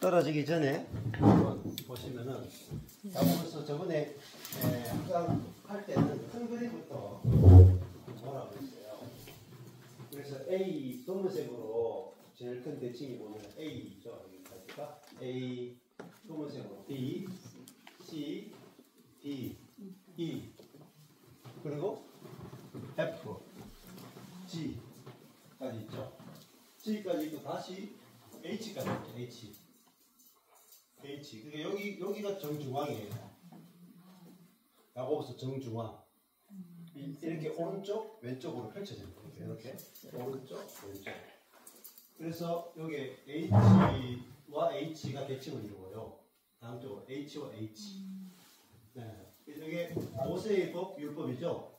떨어지기 전에 한번 보시면은 자고서 저번에 항상 할 때는 큰 그림부터 뭐라고 했어요. 그래서 A 검은색으로 제일 큰 대칭이 보면 A죠. 여기까지가 A 검은색으로 B, C, D, E 그리고 F, G까지 있죠. G까지 있고 다시 H까지 있죠. H. 그러니까 여기가 정중앙이에요. 야고보서 정중앙. 이렇게 오른쪽, 왼쪽으로 펼쳐집니다. 이렇게 오른쪽, 왼쪽. 그래서 여기 H와 H가 대칭을 이루어요. 다음 쪽으로 H와 H. 네. 이게 모세의 법, 율법이죠.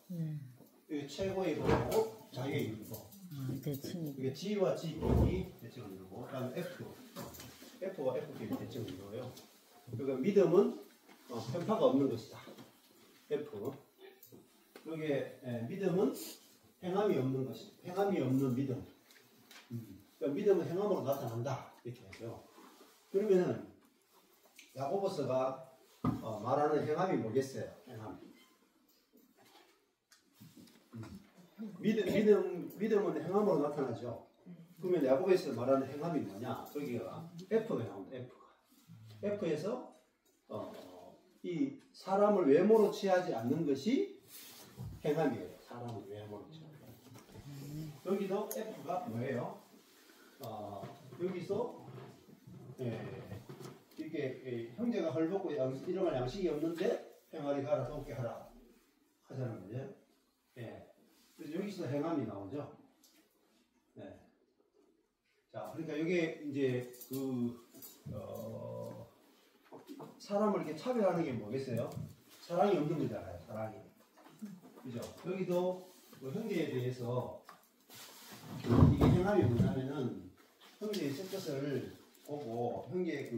이게 최고의 법이고 자유의 율법. 이게 G와 G끼리 대칭을 이루고, 그다음에 F와 F끼리 대칭을 이루어요. 그러니까 믿음은 편파가 없는 것이다. F. 여기에 믿음은 행함이 없는 것이다. 행함이 없는 믿음. 그러니까 믿음은 행함으로 나타난다. 이렇게 하죠. 그러면은 야고보서가 말하는 행함이 뭐겠어요? 행함. 믿음은 행함으로 나타나죠. 그러면 야고보에서 말하는 행함이 뭐냐? 여기가 F가 나옵니다. F에서 이 사람을 외모로 취하지 않는 것이 행함이에요. 사람을 외모로 취하지 않는. 여기도 F가 뭐예요? 여기서 이렇게 형제가 헐벗고 일어날 양식이 없는데 행하리 가라 돕게 하라 하자는 거죠. 그래서 여기서 행함이 나오죠. 자, 그러니까 이게 이제 사람을 이렇게 차별하는 게 뭐겠어요? 사랑이 없는 거잖아요. 사랑이. 그죠? 여기도 형제에 대해서 이게 행함이 뭐냐면은 형제의 셋것을 보고 형제의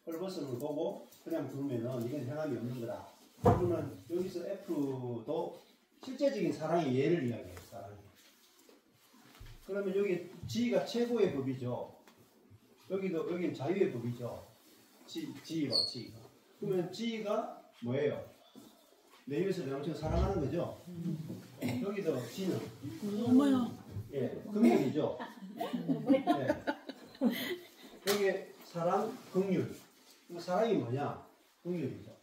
헐벗음을 보고 그냥 두면은 이건 행함이 없는 거다. 그러면 여기서 F도 실제적인 사랑의 예를 이야기해요. 사랑이. 그러면 여기 G가 최고의 법이죠. 여기는 자유의 법이죠. G와 G가. 그러면 G가 뭐예요? 내 위해서 양쪽 사랑하는 거죠. 여기도 G는 긍휼이죠. 여기 사랑, 긍휼. 사랑이 뭐냐? 긍휼이죠.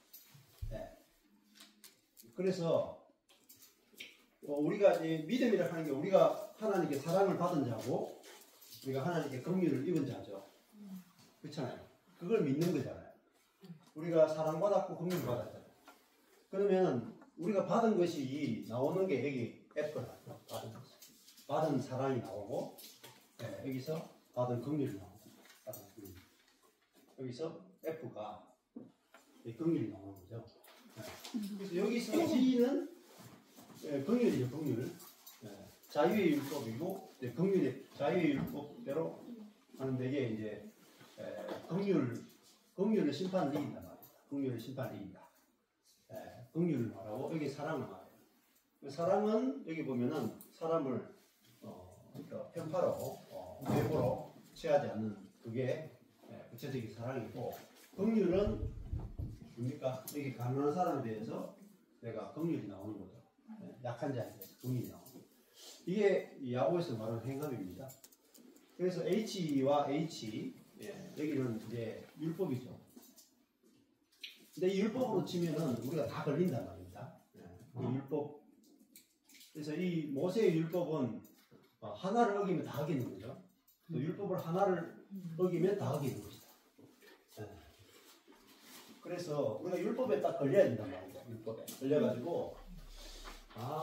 그래서 우리가 이제 믿음이라고 하는 게 우리가 하나님께 사랑을 받은 자고 우리가 하나님께 긍휼을 입은 자죠. 그렇잖아요. 그걸 믿는 거잖아요. 우리가 사랑받았고 긍휼 받았잖아요. 그러면 우리가 받은 것이 나오는 게 여기 F가 받은 것. 받은 사랑이 나오고 여기서 받은 긍휼이 나오고 여기서 F가 긍휼이 나오는 거죠. 그래서 여기서 G는 긍휼이죠. 긍휼. 자유의 율법이고 자유의 율법대로 하는데 이게 이제 긍휼을 심판을 이긴단 말이에요. 긍휼을 심판을 이긴다. 긍휼을 말하고 여기 사랑을 말해요. 사랑은 여기 보면은 사람을 그러니까 편파로 외모로 취하지 않는 그게 구체적인 사랑이고 긍휼은 뭡니까? 여기 가난한 사람에 대해서 내가 긍휼이 나오는 거죠. 약한 자에 대해서 긍휼이 나오는 거죠. 이게 야고보에서 말하는 행함입니다. 그래서 H와 H 여기는 이제 율법이죠. 근데 이 율법으로 치면은 우리가 다 걸린단 말입니다. 이 율법. 그래서 이 모세의 율법은 하나를 어기면 다 어기는 거죠. 또 율법을 하나를 어기면 다 어기는 것이다. 그래서 우리가 율법에 딱 걸려야 된단 말이죠. 율법에 걸려가지고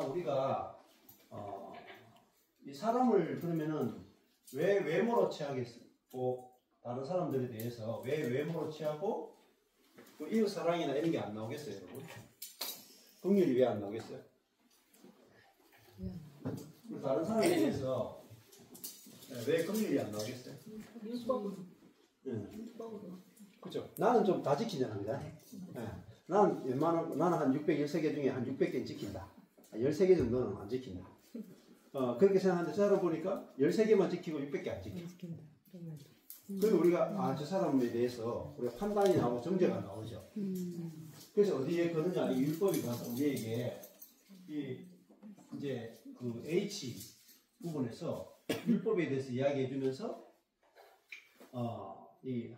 우리가 이 사람을 그러면은 왜 외모로 취하겠고 다른 사람들에 대해서 왜 외모로 취하고 이웃 사랑이나 이런 게 안 나오겠어요, 여러분? 긍휼이 왜 안 나오겠어요? 다른 사람에 대해서 왜 긍휼이 안 나오겠어요? 율법으로. 그렇죠. 나는 좀 다 지키잖아, 그죠? 나는 웬만한 나는 한 613개 중에 한 600개는 지킨다. 13개 정도는 안 지킨다. 그렇게 생각하는데 사람 보니까 13개만 지키고 600개 안 지켜. 그래서 우리가 저 사람에 대해서 우리가 판단이 나오고 정죄가 나오죠. 그래서 어디에 그러냐, 이 율법이 가서 우리에게 이제 그 H 부분에서 율법에 대해서 이야기해 주면서 이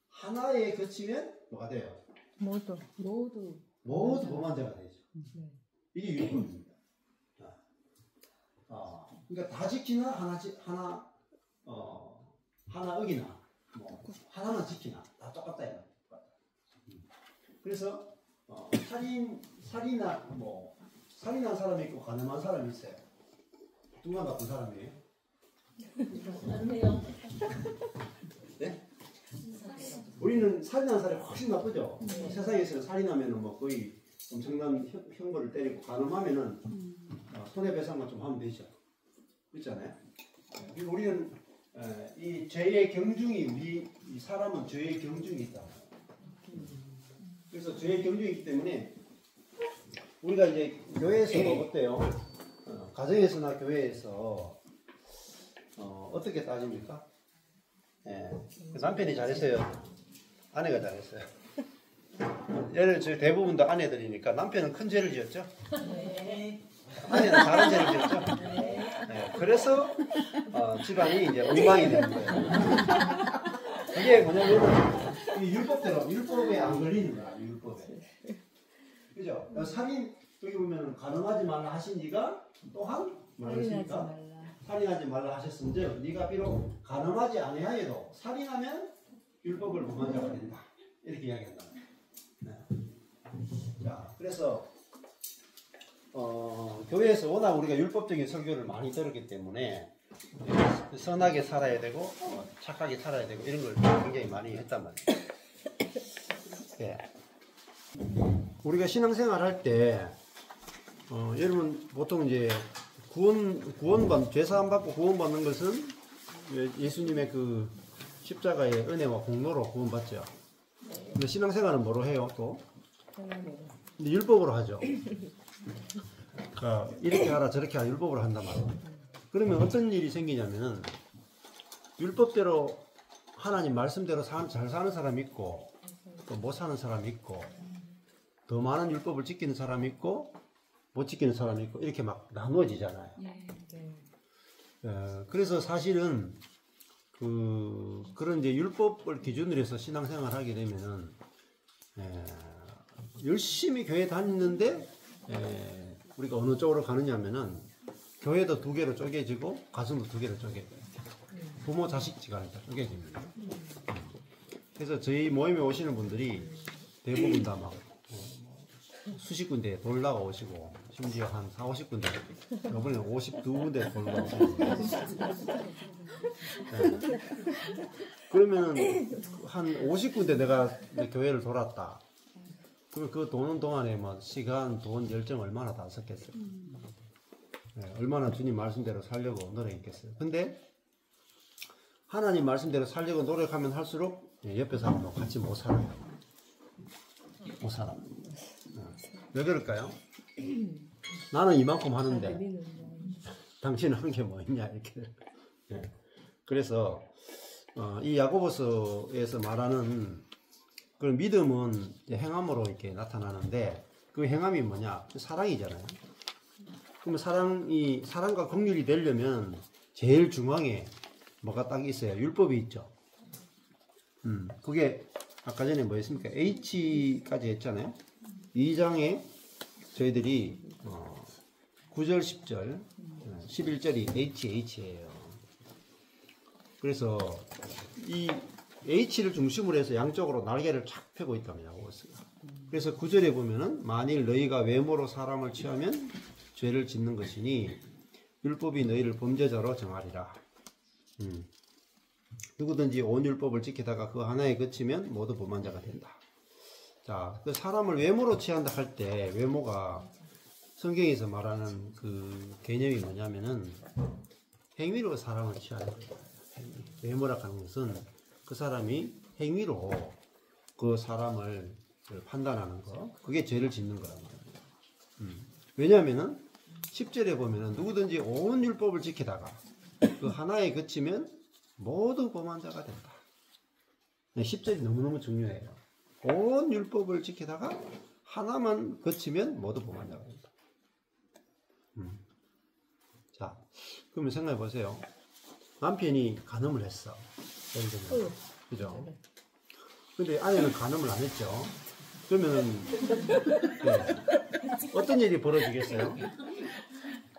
하나에 그치면 뭐가 돼요? 모두 범한 자가 되죠. 이게 율법입니다. 그러니까 다 지키나 하나 어기나 뭐 하나만 지키나 다 똑같다 이거. 그래서 살인한 사람이 있고 가늠한 사람이 있어요. 누가 나쁜 사람이에요? 네? 우리는 살인한 사람이 훨씬 나쁘죠. 세상에서는 살인하면은 뭐 거의 엄청난 형벌을 때리고 가늠하면은 손해배상만 좀 하면 되죠. 그렇잖아요. 그리고 우리는 이 죄의 경중이 이 사람은 죄의 경중이 있다. 그래서 죄의 경중이 있기 때문에 우리가 이제 교회에서도 어때요? 가정에서나 교회에서 어떻게 따집니까? 남편이 잘했어요. 아내가 잘했어요. 얘를 대부분 다 아내들이니까 남편은 큰 죄를 지었죠. 아내는 작은 죄를 지었죠. 그래서 집안이 이제 엉망이 되는 거예요. 그게 뭐냐면 이 율법에 안 걸리는 거야. 율법에. 그죠? 살인 여기 보면 가늠하지 말라 하신 이가 또한 말했습니까? 살인하지 말라 하셨은즉 네가 비록 가늠하지 아니하여도 살인하면 율법을 범한 자가 된다. 이렇게 이야기한다. 네. 자, 그래서 교회에서 워낙 우리가 율법적인 설교를 많이 들었기 때문에 선하게 살아야 되고 착하게 살아야 되고 이런 걸 굉장히 많이 했단 말이에요. 네. 우리가 신앙생활 할 때 여러분 보통 이제 죄사함 받고 구원받는 것은 예수님의 그 십자가의 은혜와 공로로 구원받죠. 근데 신앙생활은 뭐로 해요? 또? 근데 율법으로 하죠. 그러니까 이렇게 하라 저렇게 하라 율법으로 한단 말이에요. 그러면 어떤 일이 생기냐면은 율법대로 하나님 말씀대로 잘 사는 사람이 있고 또 못 사는 사람이 있고 더 많은 율법을 지키는 사람이 있고 못 지키는 사람이 있고 이렇게 막 나누어지잖아요. 그래서 사실은 그런 이제 율법을 기준으로 해서 신앙생활을 하게 되면은 열심히 교회 다니는데 우리가 어느 쪽으로 가느냐면은 교회도 두 개로 쪼개지고 가슴도 두 개로 쪼개져요. 부모 자식지가 쪼개집니다. 그래서 저희 모임에 오시는 분들이 대부분 다 막 수십 군데 돌다가 오시고 심지어 한 4, 50군데 이번에 52군데 돌다가 오시고 그러면은 한 50군데 내가 교회를 돌았다. 그러면 그 도는 동안에 뭐 시간, 돈, 열정 얼마나 다 썼겠어요. 얼마나 주님 말씀대로 살려고 노력했겠어요. 근데 하나님 말씀대로 살려고 노력하면 할수록 옆에 사람하고 같이 못 살아요. 못 살아. 왜 그럴까요? 나는 이만큼 하는데 당신은 한 게 뭐 있냐 이렇게. 그래서 이 야고보서에서 말하는 그런 믿음은 행함으로 이렇게 나타나는데 그 행함이 뭐냐? 사랑이잖아요. 그러면 사랑과 긍휼이 되려면 제일 중앙에 뭐가 딱 있어요? 율법이 있죠. 그게 아까 전에 뭐였습니까? H까지 했잖아요. 2장에 저희들이 9절, 10절, 11절이 H예요. 그래서 이 H를 중심으로 해서 양쪽으로 날개를 쫙 펴고 있답니다. 그래서 9절에 보면은 만일 너희가 외모로 사람을 취하면 죄를 짓는 것이니 율법이 너희를 범죄자로 정하리라. 누구든지 온 율법을 지키다가 그 하나에 그치면 모두 범한 자가 된다. 자, 그 사람을 외모로 취한다 할 때 외모가 성경에서 말하는 그 개념이 뭐냐면은 행위로 사람을 취하는 거예요. 외모라 하는 것은 그 사람이 행위로 그 사람을 판단하는 거, 그게 죄를 짓는 거란 말이에요. 왜냐하면은 10절에 보면은 누구든지 온 율법을 지키다가 그 하나에 그치면 모두 범한 자가 된다. 10절이 너무너무 중요해요. 온 율법을 지키다가 하나만 거치면 모두 범한 자가 된다. 자, 그러면 생각해 보세요. 남편이 간음을 했어. 예를 들면. 그죠? 근데 아내는 간음을 안 했죠. 그러면은, 네. 어떤 일이 벌어지겠어요?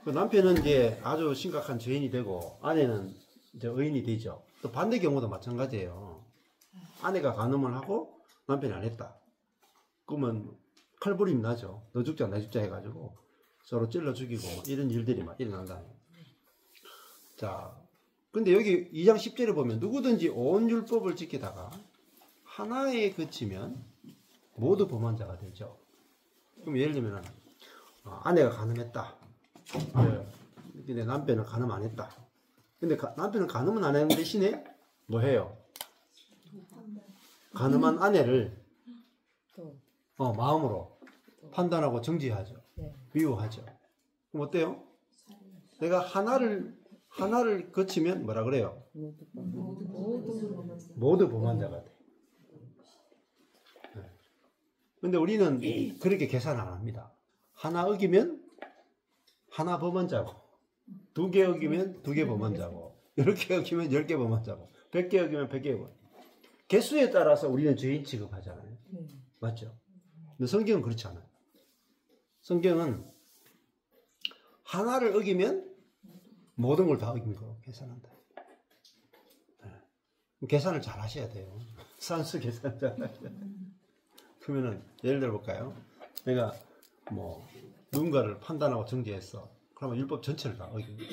그 남편은 이제 아주 심각한 죄인이 되고, 아내는 이제 의인이 되죠. 또 반대 경우도 마찬가지예요. 아내가 간음을 하고, 남편이 안 했다. 그러면 칼부림이 나죠. 너 죽자, 나 죽자 해가지고, 서로 찔러 죽이고, 이런 일들이 막 일어난다. 자, 근데 여기 2장 10절에 보면 누구든지 온 율법을 지키다가 하나에 그치면 모두 범한 자가 되죠. 그럼 예를 들면 아내가 간음했다. 근데 남편은 간음 안 했다. 근데 남편은 간음은 안 했는 대신에 뭐 해요? 간음한 아내를 마음으로 판단하고 정죄하죠. 미워하죠. 그럼 어때요? 내가 하나를 거치면 뭐라 그래요? 모두 범한 자가 돼. 근데 우리는 그렇게 계산 안 합니다. 하나 어기면 하나 범한 자고, 2개 어기면 2개 범한 자고, 10개 어기면 10개 범한 자고, 100개 어기면 100개 범한 자고. 개수에 따라서 우리는 죄인 취급하잖아요. 맞죠? 근데 성경은 그렇지 않아요. 성경은 하나를 어기면 모든 걸 다 어긴 거로 계산한다. 계산을 잘 하셔야 돼요. 산수 계산 잘 하셔야 돼요. 그러면은 예를 들어 볼까요? 내가 뭐 누군가를 판단하고 정죄했어. 그러면 율법 전체를 다 어긴 거예요.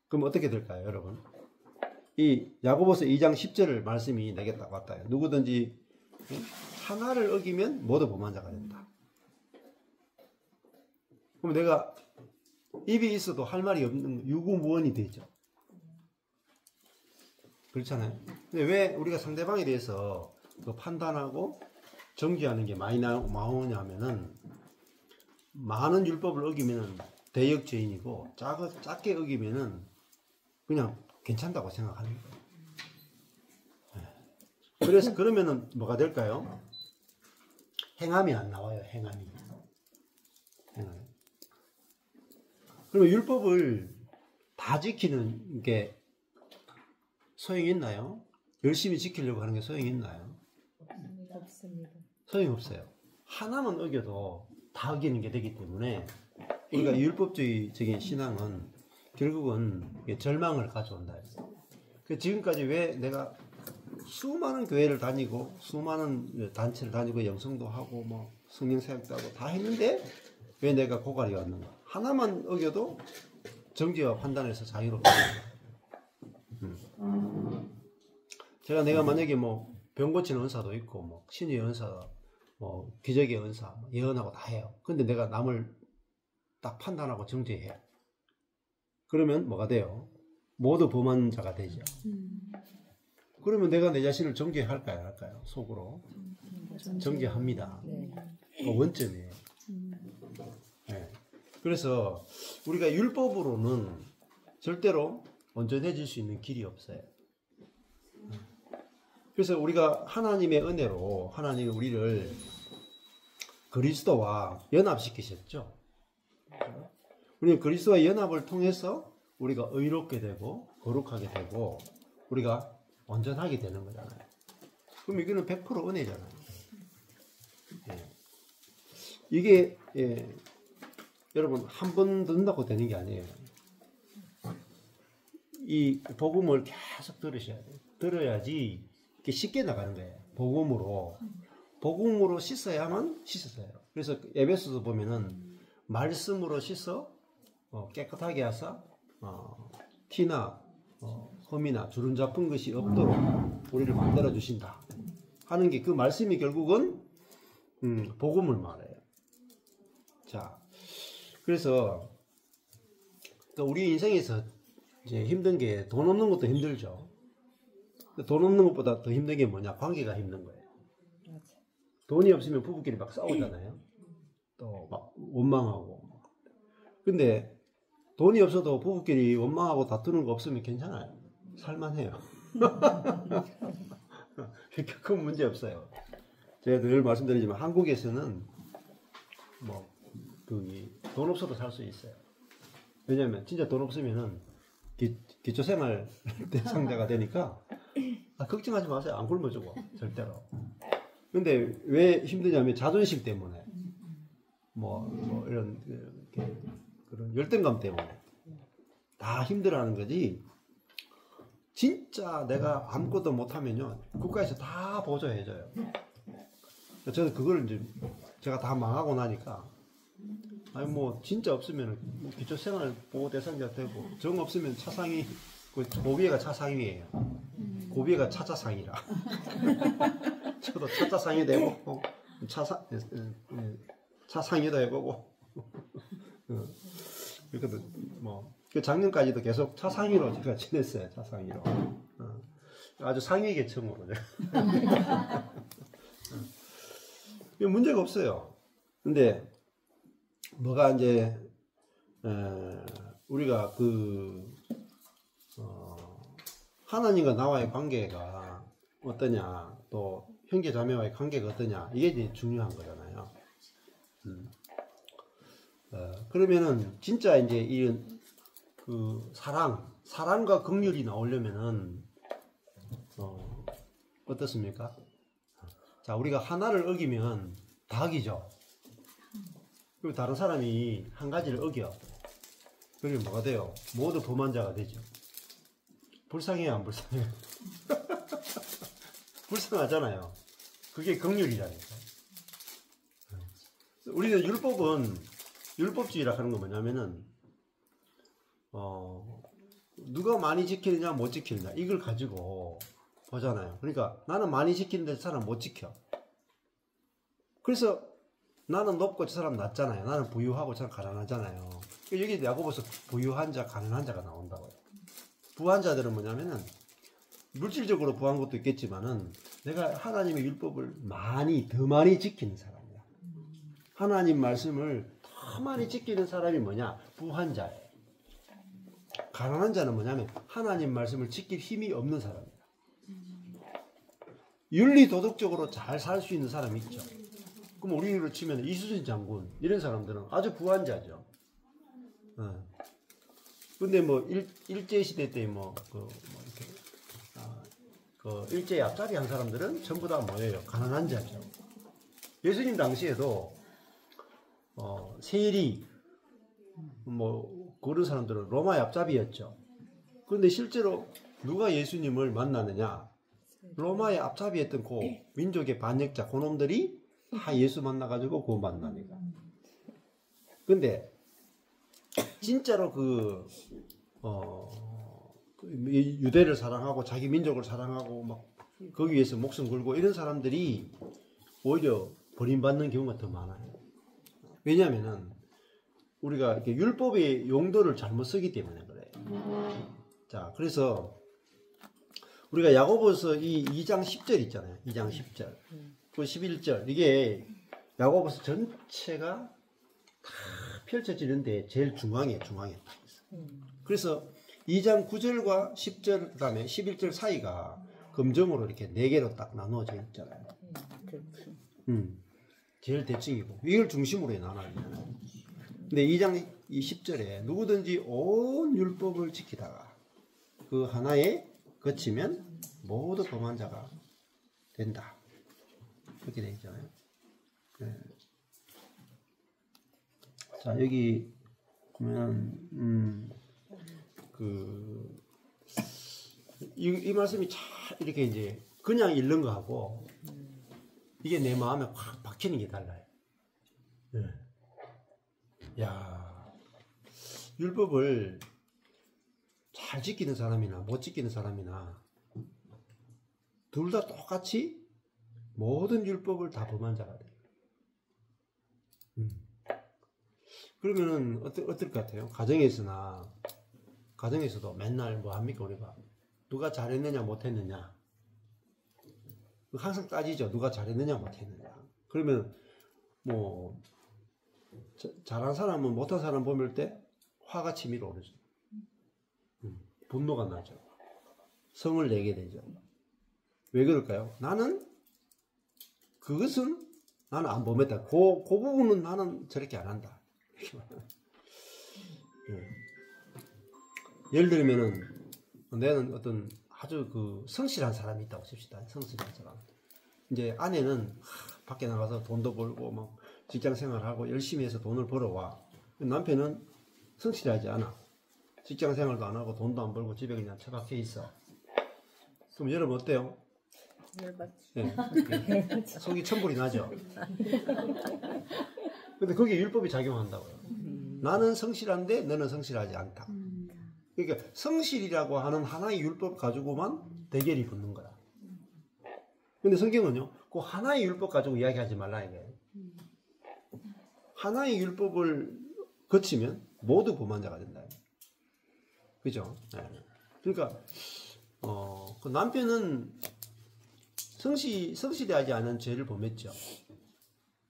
그럼 어떻게 될까요, 여러분? 이 야고보서 2장 10절 말씀이 내게 딱 왔다. 누구든지 하나를 어기면 모두 범한 자가 된다. 그럼 내가 입이 있어도 할 말이 없는 유구무원이 되죠. 그렇잖아요. 근데 왜 우리가 상대방에 대해서 판단하고 정죄하는 게 많이 나오냐 하면은 많은 율법을 어기면 대역죄인이고 작게 어기면은 그냥 괜찮다고 생각하는 거예요. 그래서 그러면은 뭐가 될까요? 행함이 안 나와요. 행함이. 그러면 율법을 다 지키는 게 소용이 있나요? 열심히 지키려고 하는 게 소용이 있나요? 없습니다. 소용이 없어요. 하나만 어겨도 다 어기는 게 되기 때문에 우리가 율법주의적인 신앙은 결국은 절망을 가져온다. 지금까지 왜 내가 수많은 교회를 다니고 수많은 단체를 다니고 영성도 하고 뭐 성령 사역도 하고 다 했는데 왜 내가 고갈이 왔는가? 하나만 어겨도 정죄와 판단에서 자유롭다. 내가 만약에 뭐 병 고치는 은사도 있고 뭐 신의 은사, 뭐 기적의 은사, 뭐 예언하고 다 해요. 근데 내가 남을 딱 판단하고 정죄해. 그러면 뭐가 돼요? 모두 범한 자가 되죠. 그러면 내가 내 자신을 정죄할까요? 할까요? 속으로 정죄합니다. 원점이에요. 네. 그래서 우리가 율법으로는 절대로 온전해질 수 있는 길이 없어요. 그래서 우리가 하나님의 은혜로 하나님이 우리를 그리스도와 연합시키셨죠. 우리는 그리스도와 연합을 통해서 우리가 의롭게 되고 거룩하게 되고 우리가 온전하게 되는 거잖아요. 그럼 이거는 100% 은혜잖아요. 이게 여러분 한 번 듣는다고 되는 게 아니에요. 이 복음을 계속 들으셔야 돼요. 들어야지 이게 쉽게 나가는 거예요. 복음으로 씻어야만 씻었어요. 그래서 에베소서 보면은 말씀으로 씻어 깨끗하게 하사 티나 흠이나 주름 잡은 것이 없도록 우리를 만들어 주신다 하는 게 그 말씀이 결국은 복음을 말해요. 자, 그래서 또 우리 인생에서 이제 힘든 게 돈 없는 것도 힘들죠. 돈 없는 것보다 더 힘든 게 뭐냐? 관계가 힘든 거예요. 돈이 없으면 부부끼리 막 싸우잖아요. 또 막 원망하고. 근데 돈이 없어도 부부끼리 원망하고 다투는 거 없으면 괜찮아요. 살만해요. 큰 문제 없어요. 제가 늘 말씀드리지만 한국에서는 뭐 돈 없어도 살 수 있어요. 왜냐하면 진짜 돈 없으면은 기초생활 대상자가 되니까 걱정하지 마세요. 안 굶어주고 절대로. 근데 왜 힘드냐면 자존심 때문에 뭐 이런 그런 열등감 때문에 다 힘들어하는 거지. 진짜 내가 아무것도 못하면요 국가에서 다 보조해줘요. 저는 그걸 이제 제가 다 망하고 나니까 아니 뭐 진짜 없으면 기초생활 보호 대상자 되고 정 없으면 차상위 그 고비회가 차상위예요. 고비회가 차차상이라. 저도 차차상이 되고 차상위도 해보고 그래도 뭐 작년까지도 계속 차상위로 제가 지냈어요. 차상위로 아주 상위 계층으로 문제가 없어요. 근데 뭐가 이제 우리가 하나님과 나와의 관계가 어떠냐, 또 형제 자매와의 관계가 어떠냐, 이게 이제 중요한 거잖아요. 그러면은 진짜 이제 이런 사랑과 긍휼이 나오려면은 어떻습니까? 자, 우리가 하나를 어기면 다 어기죠. 그리고 다른 사람이 한 가지를 어겨. 그러면 뭐가 돼요? 모두 범한자가 되죠. 불쌍해요, 안 불쌍해요? 불쌍하잖아요. 그게 긍휼이라니까. 우리는 율법주의라 하는 건 뭐냐면은 누가 많이 지키느냐 못 지키느냐 이걸 가지고 보잖아요. 그러니까 나는 많이 지키는데 저 사람 못 지켜. 그래서 나는 높고 저 사람 낮잖아요. 나는 부유하고 저 사람 가난하잖아요. 여기 야고보서 부유한 자, 가난한 자가 나온다고요. 부한 자들은 뭐냐면은 물질적으로 부한 것도 있겠지만은 내가 하나님의 율법을 더 많이 지키는 사람이야. 하나님 말씀을 더 많이 지키는 사람이 뭐냐? 부한 자예요. 가난한 자는 뭐냐면 하나님 말씀을 지킬 힘이 없는 사람이야. 윤리 도덕적으로 잘 살 수 있는 사람이 있죠. 그럼 우리로 치면 이수진 장군 이런 사람들은 아주 부한 자죠. 근데 뭐 일제 시대 때 일제의 앞자리 한 사람들은 전부 다 뭐예요? 가난한 자죠. 예수님 당시에도 세리 그런 사람들은 로마의 앞잡이였죠. 그런데 실제로 누가 예수님을 만나느냐? 로마의 앞잡이했던 그 민족의 반역자 그놈들이 다 예수 만나가지고 구원 만나니까. 근데 진짜로 유대를 사랑하고 자기 민족을 사랑하고 막 거기 위해서 목숨 걸고 이런 사람들이 오히려 버림받는 경우가 더 많아요. 왜냐하면은 우리가 이렇게 율법의 용도를 잘못 쓰기 때문에 그래요. 자, 그래서 우리가 야고보서 이 2장 10절 있잖아요. 2장 10절. 그 11절. 이게 야고보서 전체가 다 펼쳐지는데 제일 중앙에 딱 있어. 그래서 2장 9절과 10절 그다음에 11절 사이가 금정으로 이렇게 4개로 딱 나누어져 있잖아요. 제일 대칭이고 이걸 중심으로 나눠야 되잖아요. 근데 2장 10절에 누구든지 온 율법을 지키다가 그 하나에 거치면 모두 범한 자가 된다. 그렇게 되어 있잖아요. 네. 자, 여기 보면 이 말씀이 참 이렇게 이제 그냥 읽는 거하고 이게 내 마음에 확 박히는 게 달라요. 네. 야, 율법을 잘 지키는 사람이나 못 지키는 사람이나 둘 다 똑같이 모든 율법을 다 범한 자가 돼요. 그러면은 어떨 것 같아요? 가정에서도 맨날 뭐 합니까? 우리가 누가 잘했느냐 못했느냐 항상 따지죠. 누가 잘했느냐 못했느냐. 그러면 뭐 잘한 사람은 못한 사람 보면 때 화가 치밀어 오르죠. 분노가 나죠. 성을 내게 되죠. 왜 그럴까요? 나는 그것은 나는 안 범했다. 그 부분은 나는 저렇게 안 한다. 예를 들면은 내는 어떤 아주 그 성실한 사람이 있다고 칩시다. 성실한 사람. 이제 아내는 밖에 나가서 돈도 벌고 막 직장 생활하고 열심히 해서 돈을 벌어와. 남편은 성실하지 않아. 직장 생활도 안 하고 돈도 안 벌고 집에 그냥 처박혀 있어. 그럼 여러분 어때요? 네. 속이 천불이 나죠. 근데 거기에 율법이 작용한다고요. 나는 성실한데 너는 성실하지 않다. 그러니까 성실이라고 하는 하나의 율법 가지고만 대결이 붙는 거야. 근데 성경은요, 그 하나의 율법 가지고 이야기하지 말라 이게. 하나의 율법을 거치면 모두 범한자가 된다. 그죠? 네. 그러니까 그 남편은 성실하지 않은 죄를 범했죠.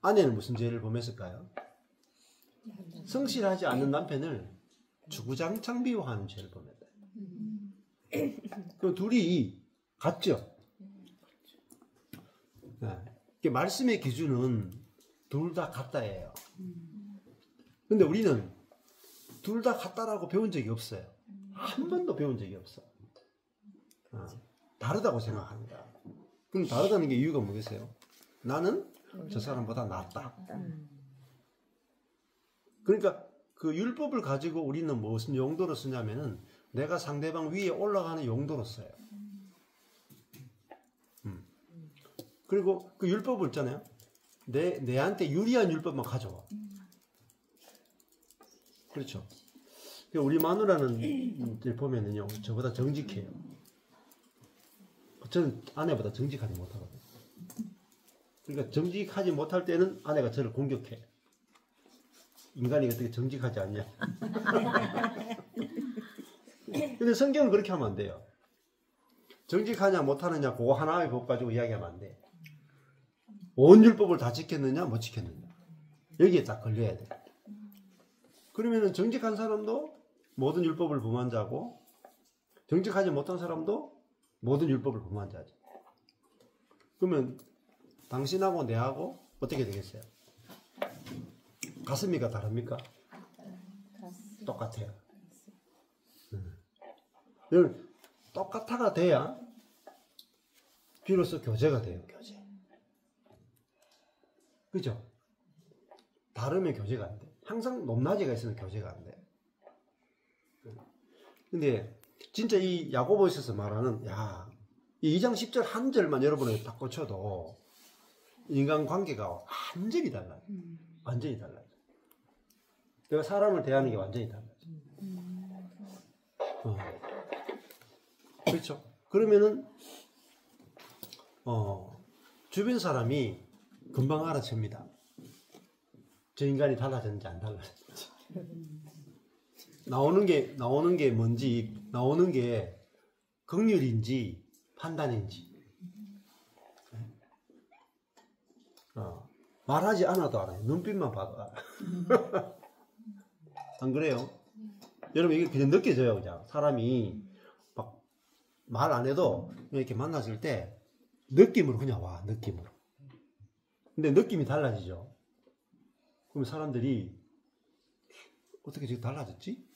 아내는 무슨 죄를 범했을까요? 성실하지 않는 남편을 주구장창 비호하는 죄를 범했다. 그 둘이 같죠. 네. 말씀의 기준은 둘 다 같다예요. 근데 우리는 둘 다 같다라고 배운 적이 없어요. 한 번도 배운 적이 없어. 다르다고 생각합니다. 그럼 다르다는 게 이유가 뭐겠어요? 나는 저 사람보다 낫다. 그러니까 그 율법을 가지고 우리는 무슨 용도로 쓰냐면은 내가 상대방 위에 올라가는 용도로 써요. 그리고 그 율법을 있잖아요. 내한테 유리한 율법만 가져와. 그렇죠. 우리 마누라는 보면은요, 저보다 정직해요. 저는 아내보다 정직하지 못하거든요. 그러니까 정직하지 못할 때는 아내가 저를 공격해. 인간이 어떻게 정직하지 않냐. 근데 성경은 그렇게 하면 안 돼요. 정직하냐 못하느냐 그거 하나의 법 가지고 이야기하면 안 돼. 온 율법을 다 지켰느냐 못 지켰느냐 여기에 딱 걸려야 돼. 그러면은 정직한 사람도 모든 율법을 범한 자고 정직하지 못한 사람도 모든 율법을 범한 자죠. 그러면 당신하고 내하고 어떻게 되겠어요? 같습니까? 다릅니까? 똑같아요. 똑같아가 돼야 비로소 교제가 돼요. 교제. 그죠? 다르면 교제가 안 돼. 항상 높낮이가 있으면 교제가 안 돼. 근데 진짜 이 야고보서에서 말하는 이 2장 10절 한 절만 여러분에게 딱 꽂혀도 인간관계가 완전히 달라요. 완전히 달라요. 내가 사람을 대하는 게 완전히 달라요. 그렇죠. 그러면은 주변 사람이 금방 알아챕니다. 저 인간이 달라졌는지 안 달라졌는지. 나오는 게 뭔지, 나오는 게 긍휼인지 판단인지. 말하지 않아도 알아요. 눈빛만 봐도 알아요. 안 그래요? 여러분 이게 그냥 느껴져요. 그냥 사람이 막 말 안 해도 이렇게 만났을 때 느낌으로 그냥 와. 느낌으로. 근데 느낌이 달라지죠. 그럼 사람들이 어떻게 지금 달라졌지?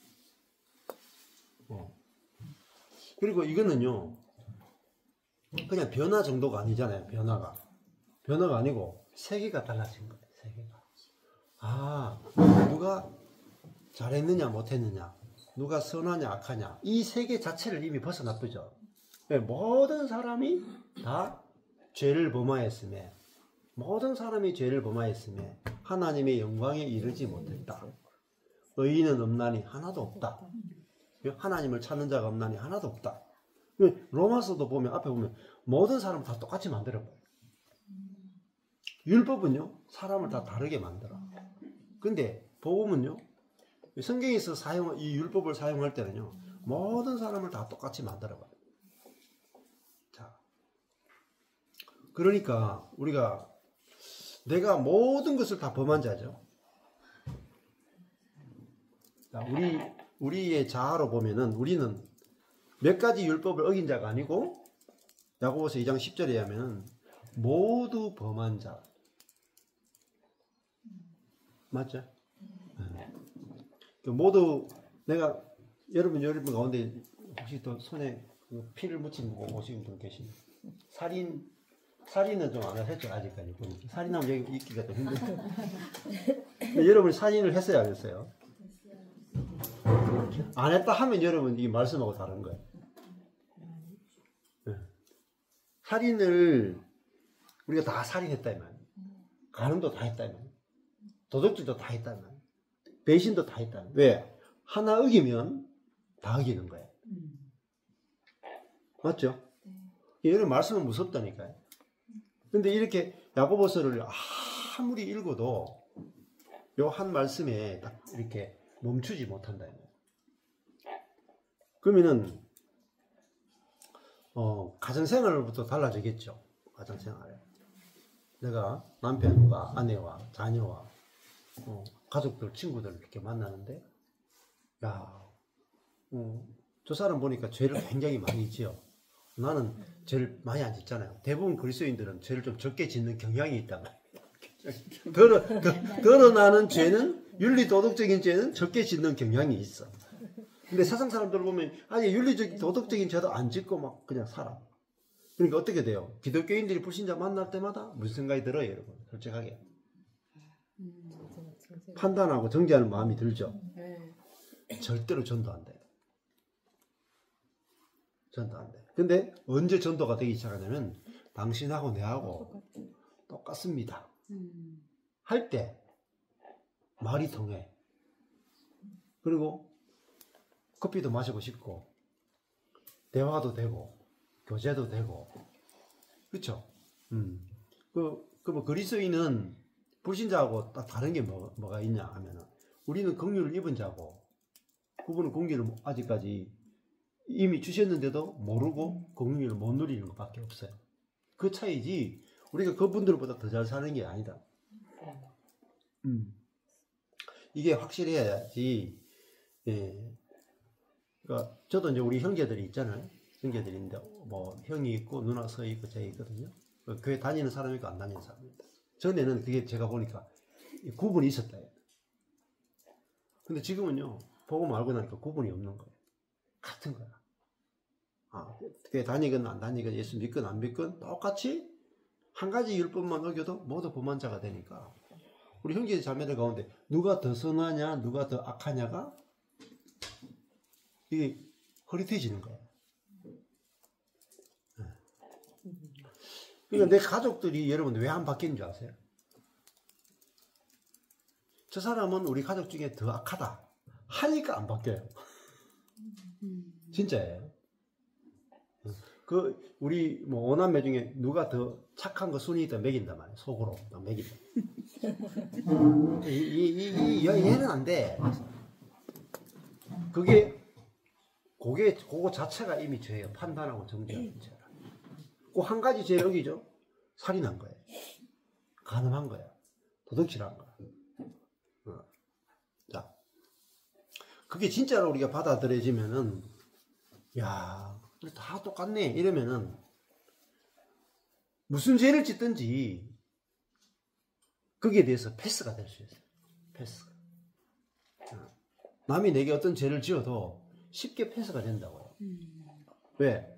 그리고 이거는요 그냥 변화 정도가 아니잖아요. 변화가 아니고 세계가 달라진 거예요. 세계가. 누가 잘했느냐 못했느냐, 누가 선하냐 악하냐, 이 세계 자체를 이미 벗어났죠. 모든 사람이 다 죄를 범하였음에 하나님의 영광에 이르지 못했다. 의인은 없나니 하나도 없다. 하나님을 찾는 자가 없나니 하나도 없다. 로마서도 보면 앞에 보면 모든 사람을 다 똑같이 만들어버려요. 율법은요 사람을 다 다르게 만들어. 근데 복음은요 성경에서 이 율법을 사용할 때는요 모든 사람을 다 똑같이 만들어버려요. 자, 그러니까 우리가 내가 모든 것을 다 범한 자죠. 우리의 자아로 보면은 우리는 몇 가지 율법을 어긴 자가 아니고 야고보서 2장 10절에 하면 모두 범한 자. 맞죠? 모두 내가 여러분 가운데 혹시 또 손에 피를 묻힌 분 오신 분 계십니까? 살인은 좀 안 하셨죠 아직까지 보니까. 살인하면 여기 있기가 좀 힘들어요. 여러분 살인을 했어요 안 했어요? 안 했다 하면 여러분 이 말씀하고 다른 거예요. 살인을 우리가 다 살인했다 이 말이에요. 간음도 다 했다 이 말이에요. 도둑질도 다 했다 이 말이에요. 배신도 다 했다. 왜? 하나 어기면 다 어기는 거예요. 맞죠? 이런 말씀은 무섭다니까요. 근데 이렇게 야고보서를 아무리 읽어도 요 한 말씀에 딱 이렇게 멈추지 못한다. 그러면은 가정생활부터 달라지겠죠. 가정생활. 내가 남편과 아내와 자녀와 가족들, 친구들 이렇게 만나는데 저 사람 보니까 죄를 굉장히 많이 지어. 나는 죄를 많이 안 짓잖아요. 대부분 그리스도인들은 죄를 좀 적게 짓는 경향이 있단 말이에요. 드러나는 죄는, 윤리도덕적인 죄는 적게 짓는 경향이 있어. 근데 세상 사람들 보면 아니 윤리적 도덕적인 죄도 안 짓고 막 그냥 살아. 그러니까 어떻게 돼요? 기독교인들이 불신자 만날 때마다 무슨 생각이 들어요, 여러분? 솔직하게. 판단하고 정죄하는 마음이 들죠. 절대로 전도 안 돼요. 전도 안 돼. 근데 언제 전도가 되기 시작하냐면 당신하고 내하고 똑같습니다. 할 때 말이 통해. 그리고 커피도 마시고 싶고 대화도 되고 교제도 되고 그렇죠? 뭐 그리스도인은 불신자하고 딱 다른 게 뭐가 있냐 하면은 우리는 긍휼을 입은 자고 그분은 긍휼을 아직까지 이미 주셨는데도 모르고 긍휼을 못 누리는 것밖에 없어요. 그 차이지 우리가 그분들보다 더 잘 사는 게 아니다. 이게 확실해야지. 예. 그러니까 저도 이제 우리 형제들이 있잖아요. 형제들인데 뭐 형이 있고 누나 서 있고 제가 있거든요. 교회 다니는 사람이 있고 안 다니는 사람입니다. 전에는 그게 제가 보니까 구분이 있었다. 근데 지금은요 보고 알고 나니까 구분이 없는 거예요. 같은 거야. 교회 다니건 안 다니건 예수 믿건 안 믿건 똑같이 한 가지 율법만 어겨도 모두 범한 자가 되니까 우리 형제 자매들 가운데 누가 더 선하냐 누가 더 악하냐가 이게 흐릿해지는 거예요. 그러니까 내 가족들이 여러분 왜 안 바뀌는 줄 아세요? 저 사람은 우리 가족 중에 더 악하다 하니까 안 바뀌어요. 진짜예요. 우리 뭐 오남매 중에 누가 더 착한 거 순위 있다 매긴단 말이에요. 속으로 매긴다. 얘는 안 돼. 그거 자체가 이미 죄예요. 판단하고 정죄하는 죄라. 그 한 가지 죄를 어기죠. 살인한 거예요. 간음한 거야. 도둑질한 거야. 자, 그게 진짜로 우리가 받아들여지면은 야, 다 똑같네 이러면은 무슨 죄를 짓든지 거기에 대해서 패스가 될 수 있어요. 패스가. 남이 내게 어떤 죄를 지어도 쉽게 패스가 된다고요. 왜?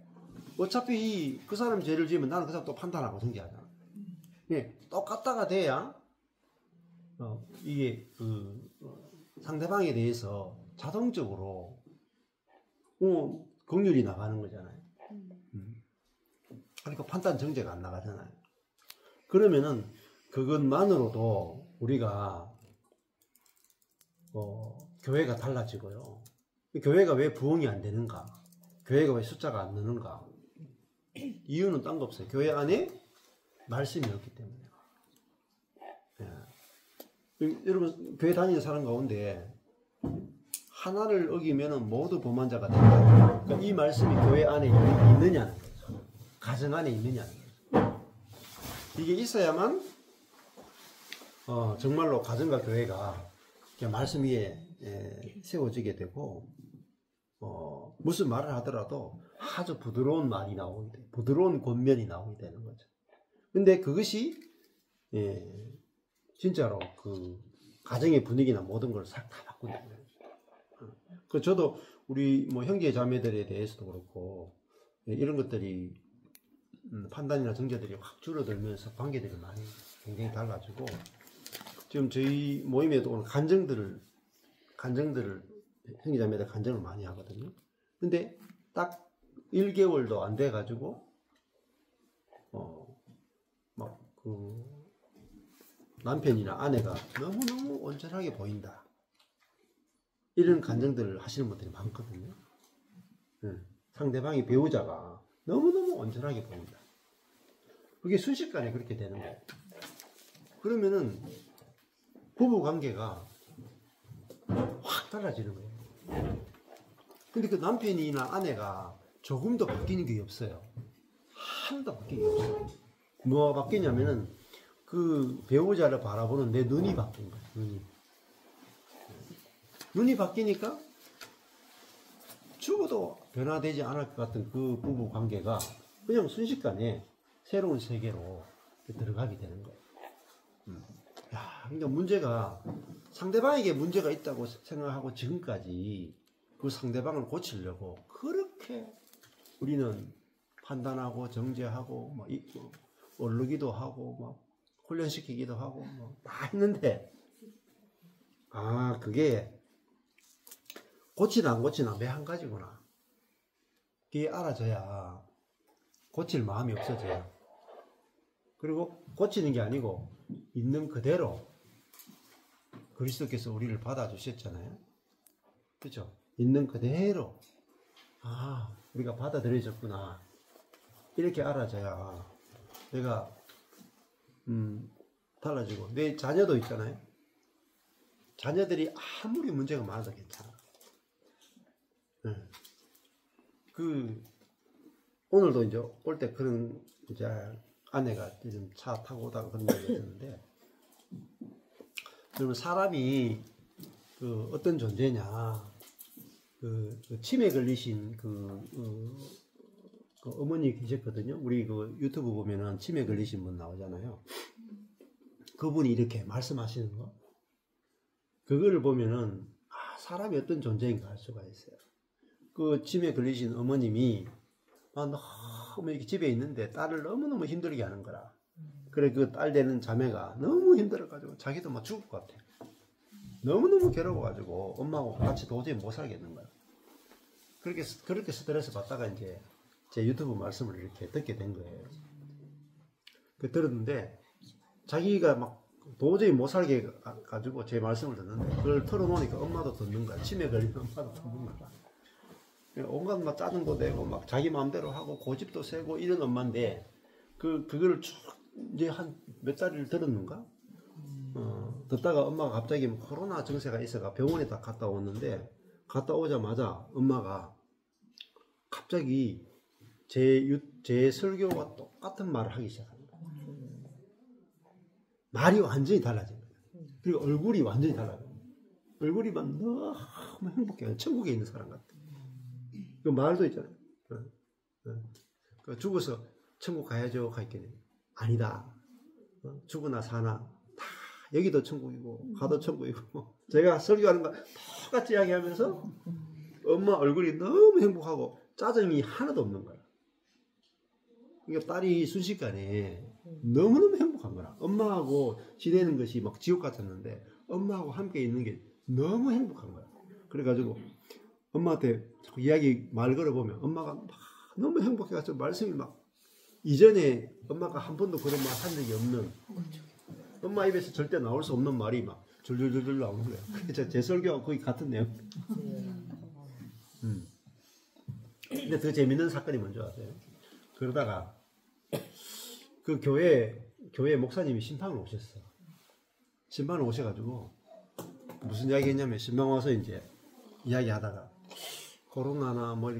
어차피 그 사람 죄를 지으면 나는 그 사람 또 판단하고 정죄하잖아. 똑같다가 돼야 이게 상대방에 대해서 자동적으로 긍휼이 나가는 거잖아요. 그러니까 판단 정죄가 안 나가잖아요. 그러면은 그것만으로도 우리가 교회가 달라지고요. 교회가 왜 부흥이 안 되는가? 교회가 왜 숫자가 안 느는가? 이유는 딴 거 없어요. 교회 안에 말씀이 없기 때문에. 여러분 교회 다니는 사람 가운데 하나를 어기면 모두 범한 자가 된다. 그러니까 이 말씀이 교회 안에 있느냐는 거죠. 가정 안에 있느냐는 거죠. 이게 있어야만 정말로 가정과 교회가 말씀 위에 세워지게 되고 무슨 말을 하더라도 아주 부드러운 말이 나오게 돼, 부드러운 권면이 나오게 되는 거죠. 근데 그것이 진짜로 그 가정의 분위기나 모든 걸 싹 다 바꾼다는 거예요. 그 저도 우리 뭐 형제 자매들에 대해서도 그렇고 이런 것들이 판단이나 정죄들이 확 줄어들면서 관계들이 많이 굉장히 달라지고 지금 저희 모임에도 오늘 간증들을 형제 자매들 간증을 많이 하거든요. 근데 딱 1개월도 안 돼 가지고 막 그 남편이나 아내가 너무너무 온전하게 보인다. 이런 간증들을 하시는 분들이 많거든요. 상대방의 배우자가 너무너무 온전하게 보인다. 그게 순식간에 그렇게 되는 거예요. 그러면은 부부 관계가 확 달라지는 거예요. 근데 그 남편이나 아내가 조금도 바뀌는 게 없어요. 하나도 바뀌는 게 없어요. 뭐가 바뀌냐면은 그 배우자를 바라보는 내 눈이 바뀐 거예요. 눈이 바뀌니까 죽어도 변화되지 않을 것 같은 그 부부 관계가 그냥 순식간에 새로운 세계로 들어가게 되는 거예요. 그러니까 문제가 상대방에게 문제가 있다고 생각하고 지금까지 그 상대방을 고치려고 그렇게 우리는 판단하고 정죄하고 막 오르기도 하고 막 훈련시키기도 하고 뭐 다 했는데 그게 고치나 안 고치나 매 한 가지구나. 그게 알아져야 고칠 마음이 없어져요. 그리고 고치는 게 아니고 있는 그대로 그리스도께서 우리를 받아주셨잖아요. 그렇죠? 있는 그대로 우리가 받아들여졌구나. 이렇게 알아져야 내가 달라지고 내 자녀도 있잖아요. 자녀들이 아무리 문제가 많아도 괜찮아. 오늘도 이제 올 때 그런 이제 아내가 좀 차 타고 오다가 그런 얘기가 있었는데, 그러면 사람이 그 어떤 존재냐, 그 치매 걸리신 그 어머니 계셨거든요. 우리 그 유튜브 보면은 치매 걸리신 분 나오잖아요. 그분이 이렇게 말씀하시는 거, 그거를 보면은 사람이 어떤 존재인가 알 수가 있어요. 그 치매 걸리신 어머님이 너무 이렇게 집에 있는데 딸을 너무너무 힘들게 하는 거라. 그래 그 딸 되는 자매가 너무 힘들어가지고 자기도 막 죽을 것 같아. 너무너무 괴로워가지고 엄마하고 같이 도저히 못 살겠는 거야. 그렇게 스트레스 받다가 이제 제 유튜브 말씀을 이렇게 듣게 된 거예요. 그 들었는데 자기가 막 도저히 못 살게 가지고 제 말씀을 듣는데 그걸 털어놓으니까 엄마도 듣는 거야. 치매 걸린 엄마도 듣는 거야. 온갖 막 짜증도 내고 막 자기 마음대로 하고 고집도 세고 이런 엄마인데 그거를 쭉 이제 한 몇 달을 들었는가? 듣다가 엄마가 갑자기 코로나 증세가 있어가 병원에 딱 갔다 왔는데, 갔다 오자마자 엄마가 갑자기 제 설교와 똑같은 말을 하기 시작합니다. 말이 완전히 달라진 거예요. 그리고 얼굴이 완전히 달라요. 얼굴이 막 너무 행복해요. 천국에 있는 사람 같아. 그 말도 있잖아요. 죽어서 천국 가야죠. 가있겠네. 아니다. 죽으나 사나 다 여기도 천국이고 가도 천국이고. 제가 설교하는 거 똑같이 이야기하면서 엄마 얼굴이 너무 행복하고 짜증이 하나도 없는 거야. 그러니까 딸이 순식간에 너무너무 행복한 거야. 엄마하고 지내는 것이 막 지옥 같았는데 엄마하고 함께 있는 게 너무 행복한 거야. 그래가지고 엄마한테 자꾸 말 걸어보면 엄마가 막 너무 행복해가지고 말씀이 막 이전에 엄마가 한 번도 그런 말 한 적이 없는, 엄마 입에서 절대 나올 수 없는 말이 막 줄줄줄줄 나오는 거예요. 그래서 제 설교하고 거의 같은 내용. 근데 더 재밌는 사건이 뭔지 아세요? 그러다가 그 교회 목사님이 심판을 오셨어. 심판을 오셔가지고 무슨 이야기 했냐면, 신방 와서 이제 이야기하다가 코로나나 뭐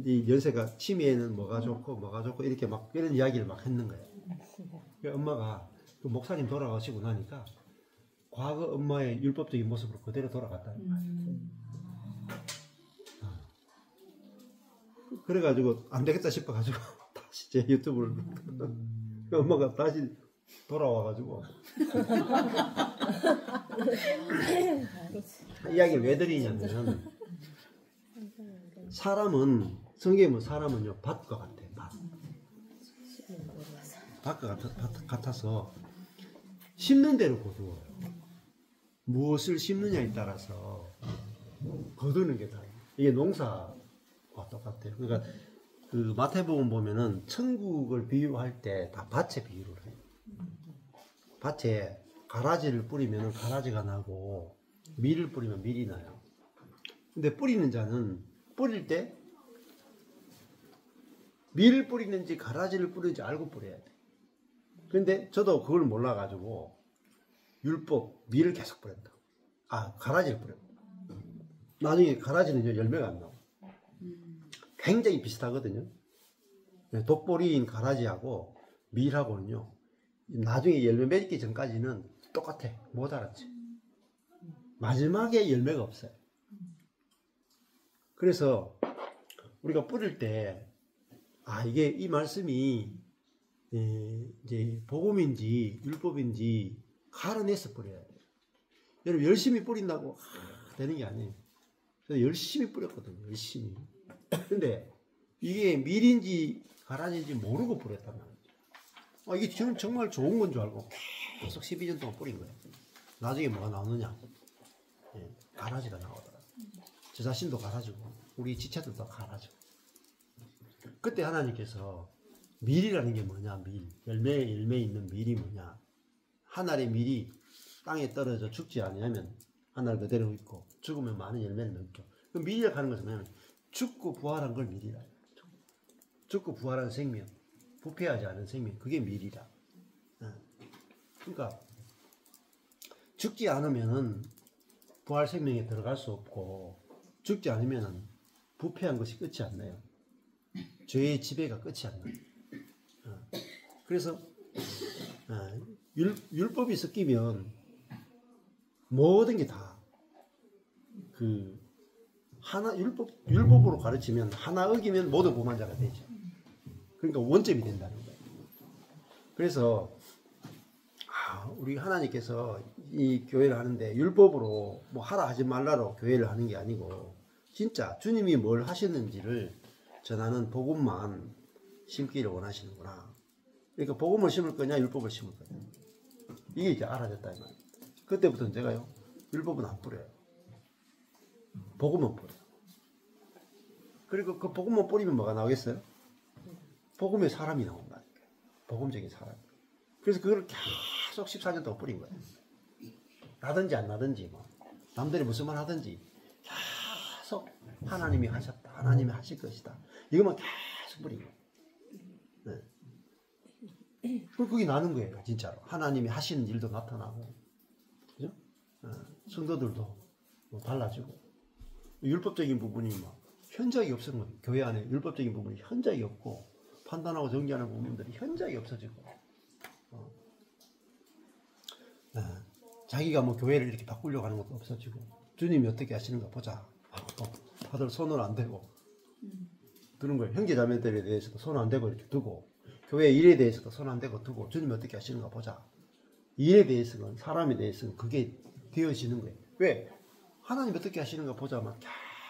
이 연세가 치매에는 뭐가 좋고 이렇게 막 이런 이야기를 막 했는 거예요. 엄마가 그 목사님 돌아가시고 나니까 과거 엄마의 율법적인 모습으로 그대로 돌아갔다는 거예요. 그래가지고 안 되겠다 싶어가지고 다시 제 유튜브를 엄마가 다시 돌아와가지고 이야기를 왜 드리냐면 사람은 성경에 사람은요 밭과 같아요. 밭과 같아서 심는 대로 거두어요. 무엇을 심느냐에 따라서 거두는 게 다예요. 이게 농사와 똑같아요. 그러니까 그 마태복음 보면은 천국을 비유할 때 다 밭에 비유를 해요. 밭에 가라지를 뿌리면 가라지가 나고 밀을 뿌리면 밀이 나요. 근데 뿌리는 자는 뿌릴 때 밀을 뿌리는지 가라지를 뿌리는지 알고 뿌려야 돼. 근데 저도 그걸 몰라가지고 율법 밀을 계속 뿌렸다. 가라지를 뿌렸다. 나중에 가라지는 열매가 안 나와. 굉장히 비슷하거든요. 독보리인 가라지하고 밀하고는요. 나중에 열매 맺기 전까지는 똑같아. 못 알았지. 마지막에 열매가 없어요. 그래서 우리가 뿌릴 때 이게 이 말씀이 이제 복음인지 율법인지 가려내서 뿌려야 돼요. 여러분 열심히 뿌린다고 되는 게 아니에요. 그래서 열심히 뿌렸거든요. 열심히. 근데 이게 밀인지 가라지인지 모르고 뿌렸단 말이죠. 이게 저는 정말 좋은 건 줄 알고 계속 12년 동안 뿌린 거예요. 나중에 뭐가 나오느냐? 가라지가 나오더라고요. 저 자신도 가라지고 우리 지체들도 가라지고. 그때 하나님께서 밀이라는 게 뭐냐? 밀. 열매 있는 밀이 뭐냐? 한 알의 밀이 땅에 떨어져 죽지 않으면 한 알 그대로 있고 죽으면 많은 열매를 넘겨. 그 밀이라고 하는 것은 뭐냐면 죽고 부활한 걸 밀이라. 죽고 부활한 생명, 부패하지 않은 생명, 그게 밀이다. 그러니까 죽지 않으면은 부활 생명에 들어갈 수 없고 죽지 않으면은 부패한 것이 끝이 안 나요. 죄의 지배가 끝이 안 나요. 그래서 율법이 섞이면 모든 게 다 하나 율법으로 가르치면 하나 어기면 모두 무만자가 되죠. 그러니까 원점이 된다는 거예요. 그래서 우리 하나님께서 이 교회를 하는데 율법으로 뭐 하라 하지 말라로 교회를 하는 게 아니고 진짜 주님이 뭘 하셨는지를 전하는 복음만 심기를 원하시는구나. 그러니까 복음을 심을 거냐 율법을 심을 거냐. 이게 이제 알아졌다 이 말이에요. 그때부터는 제가요 율법은 안 뿌려요. 복음은 뿌려요. 그리고 그 복음만 뿌리면 뭐가 나오겠어요? 복음의 사람이 나온다니까요. 복음적인 사람. 그래서 그걸 계속 14년 동안 뿌린 거예요. 나든지 안 나든지 뭐 남들이 무슨 말 하든지 계속 하나님이 하셨다. 하나님이 하실 것이다. 이것만 계속 뿌린 거예요. 네. 그게 나는 거예요. 진짜로. 하나님이 하시는 일도 나타나고 그죠? 성도들도 뭐 달라지고 율법적인 부분이 막 현저하게 없어진 거예요. 교회 안에 율법적인 부분이 현저하게 없고 판단하고 정죄하는 부분들이 현저하게 없어지고 자기가 뭐 교회를 이렇게 바꾸려고 하는 것도 없어지고 주님이 어떻게 하시는가 보자. 다들 손을 안 대고 두는 거예요. 형제자매들에 대해서도 손 안 대고 이렇게 두고 교회 일에 대해서도 손 안 대고 두고 주님이 어떻게 하시는가 보자. 일에 대해서는 사람에 대해서는 그게 되어지는 거예요. 왜? 하나님 어떻게 하시는가 보자만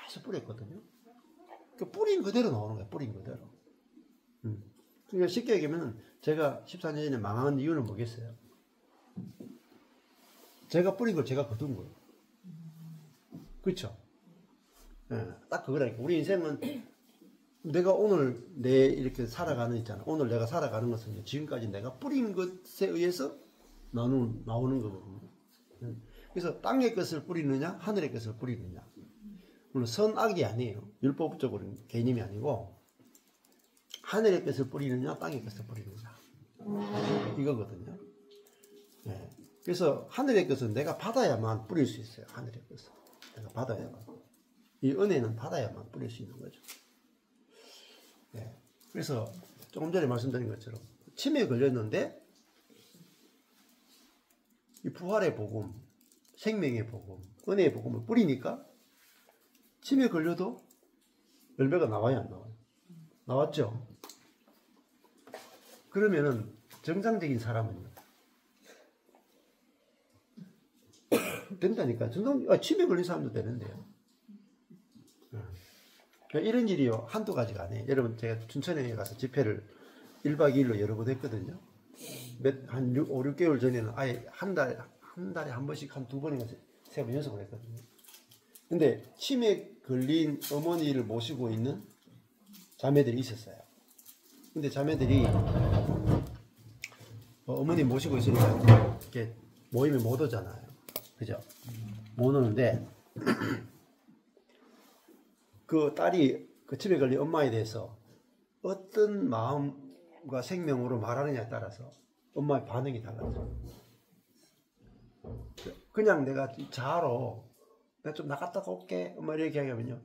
계속 뿌렸거든요. 그 뿌린 그대로 나오는 거예요. 뿌린 그대로. 그러니까 쉽게 얘기하면 제가 14년 전에 망한 이유는 뭐겠어요? 제가 뿌린 걸 제가 거둔 거예요. 그렇죠? 딱 그거라니까. 우리 인생은 내가 오늘 이렇게 살아가는 있잖아. 오늘 내가 살아가는 것은 지금까지 내가 뿌린 것에 의해서 나오는 거거든요. 그래서 땅의 것을 뿌리느냐, 하늘의 것을 뿌리느냐. 물론 선악이 아니에요. 율법적으로 개념이 아니고 하늘의 것을 뿌리느냐, 땅의 것을 뿌리느냐. 이거거든요. 네. 그래서 하늘의 것은 내가 받아야만 뿌릴 수 있어요. 하늘의 것은 내가 받아야만. 이 은혜는 받아야만 뿌릴 수 있는 거죠. 네. 그래서 조금 전에 말씀드린 것처럼 치매에 걸렸는데 이 부활의 복음, 생명의 복음, 은혜의 복음을 뿌리니까 침에 걸려도 열매가 나와요, 안 나와요? 나왔죠? 그러면은 정상적인 사람은요? 된다니까. 침에 걸린 사람도 되는데요. 이런 일이요, 한두 가지가 아니에요. 여러분, 제가 춘천에 가서 집회를 1박 2일로 여러 번 했거든요. 한 5, 6개월 전에는 아예 한 달에 한 번씩 한 2번인가 3번 연습을 했거든요. 근데 침에 걸린 어머니를 모시고 있는 자매들이 있었어요. 근데 자매들이 어머니 모시고 있으니까 이렇게 모임에 못 오잖아요. 그죠? 못 오는데 그 딸이 그 침에 걸린 엄마에 대해서 어떤 마음과 생명으로 말하느냐에 따라서 엄마의 반응이 달라져. 그냥 내가 자로 내가 좀 나갔다 올게 엄마 이렇게 얘기하면요,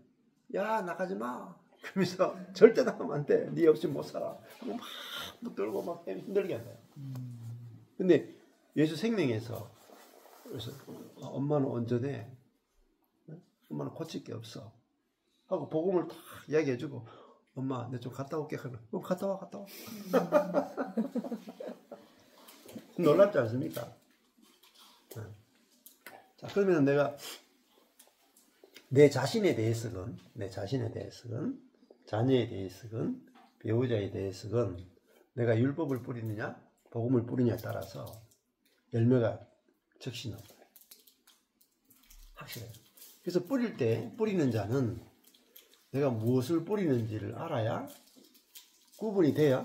야 나가지 마 그러면서 절대 나가면 안 돼, 네 없이 못 살아 하고 막 붙들고 막 힘들게 한다. 근데 예수 생명에서 그래서 엄마는 온전해, 엄마는 고칠 게 없어 하고 복음을 다 이야기해주고, 엄마 내 좀 갔다 올게 하면 갔다 와. 놀랍지 않습니까? 자, 그러면 내가 내 자신에 대해서건, 자녀에 대해서건, 배우자에 대해서건 내가 율법을 뿌리느냐 복음을 뿌리느냐에 따라서 열매가 즉시 나와요. 확실해요. 그래서 뿌리는 자는 내가 무엇을 뿌리는지를 알아야, 구분이 돼야,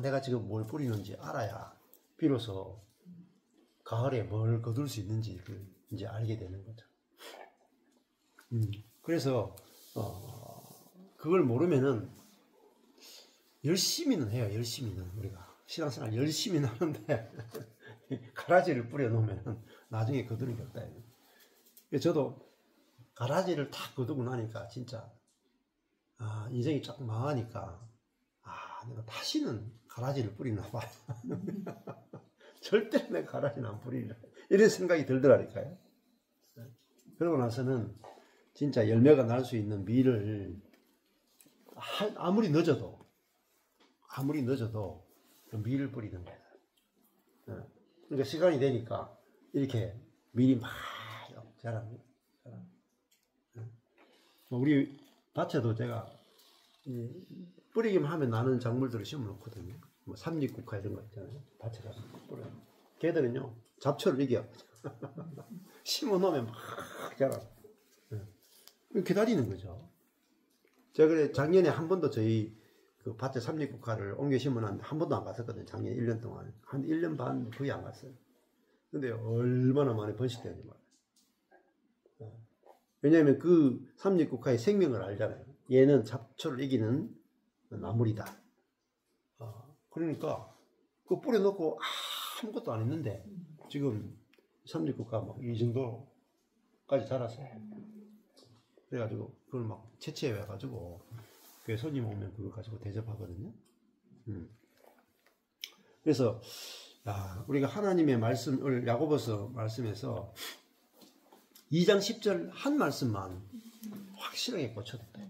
내가 지금 뭘 뿌리는지 알아야 비로소 가을에 뭘 거둘 수 있는지를 이제 알게 되는 거죠. 그래서 그걸 모르면은 열심히는 해요. 열심히는 우리가 신앙생활 열심히는 하는데 가라지를 뿌려놓으면 나중에 거두는 게 없다. 저도 가라지를 다 거두고 나니까 진짜 인생이 쫙 망하니까 내가 다시는 가라지를 뿌리나 봐. 절대 내가 가라지는 안 뿌리리라, 이런 생각이 들더라니까요. 그러고 나서는 진짜 열매가 날 수 있는 밀을 아무리 늦어도 밀을 뿌리는 거예요. 그러니까 시간이 되니까 이렇게 밀이 막 자랍니다. 우리 밭에도 제가 뿌리기만 하면 나는 작물들을 심어놓거든요. 뭐 삼립국화 이런 거 있잖아요. 밭에 가서 뿌려. 걔들은요 잡초를 이겨. 심어놓으면 막 자라. 기다리는 거죠. 제가 그래 작년에 한 번도 저희 그 밭에 삼립국화를 옮겨 심어놨는데 한 번도 안 갔었거든요. 작년 1년 동안 한 1년 반 거의 안 갔어요. 근데 얼마나 많이 번식되는지 말이에요. 왜냐하면 그 삼립국화의 생명을 알잖아요. 얘는 잡초를 이기는 나물이다. 그러니까 그거 뿌려놓고 아무것도 안 했는데 지금 삼립국화 막 이 정도까지 자랐어요. 그래가지고 그걸 막 채취해가지고 교회 손님 오면 그걸 가지고 대접하거든요. 그래서 우리가 하나님의 말씀을 야고보서 말씀에서 2장 10절 한 말씀만 확실하게 꽂혀도 돼요.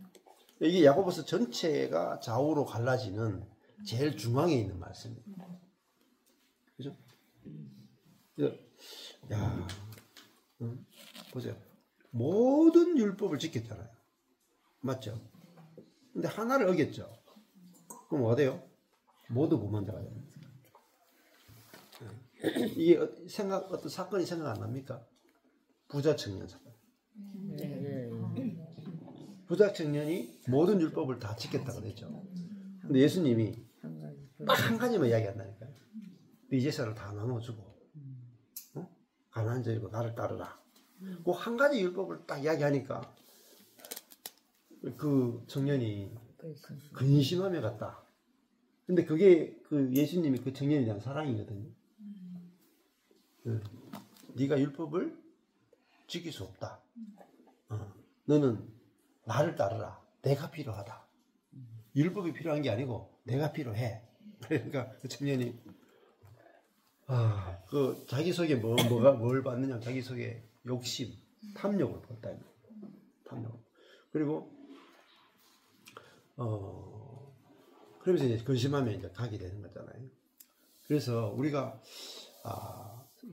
이게 야고보서 전체가 좌우로 갈라지는 제일 중앙에 있는 말씀입니다. 그죠? 보세요. 모든 율법을 지켰잖아요. 맞죠? 근데 하나를 어겼죠. 그럼 어때요? 모두 구원자가 됩니다. 이게 어떤 사건이 생각 안 납니까? 부자 청년 사건. 부자 청년이 모든 율법을 다 지켰다고 그랬죠. 근데 예수님이 딱 한 가지만 이야기한다니까요. 네 재산을 다 나눠주고 가난한 자이고 나를 따르라. 그 한 가지 율법을 딱 이야기하니까 그 청년이 근심하며 갔다. 근데 그게 그 예수님이 그 청년에 대한 사랑이거든요. 네가 율법을 지킬 수 없다. 너는 나를 따르라. 내가 필요하다. 율법이 필요한 게 아니고 내가 필요해. 그러니까 그 청년이 그 자기소개 뭘 받느냐? 자기소개 욕심, 탐욕을 받다. 탐욕. 그리고 그러면서 이제 근심하면 이제 가게 되는 거잖아요. 그래서 우리가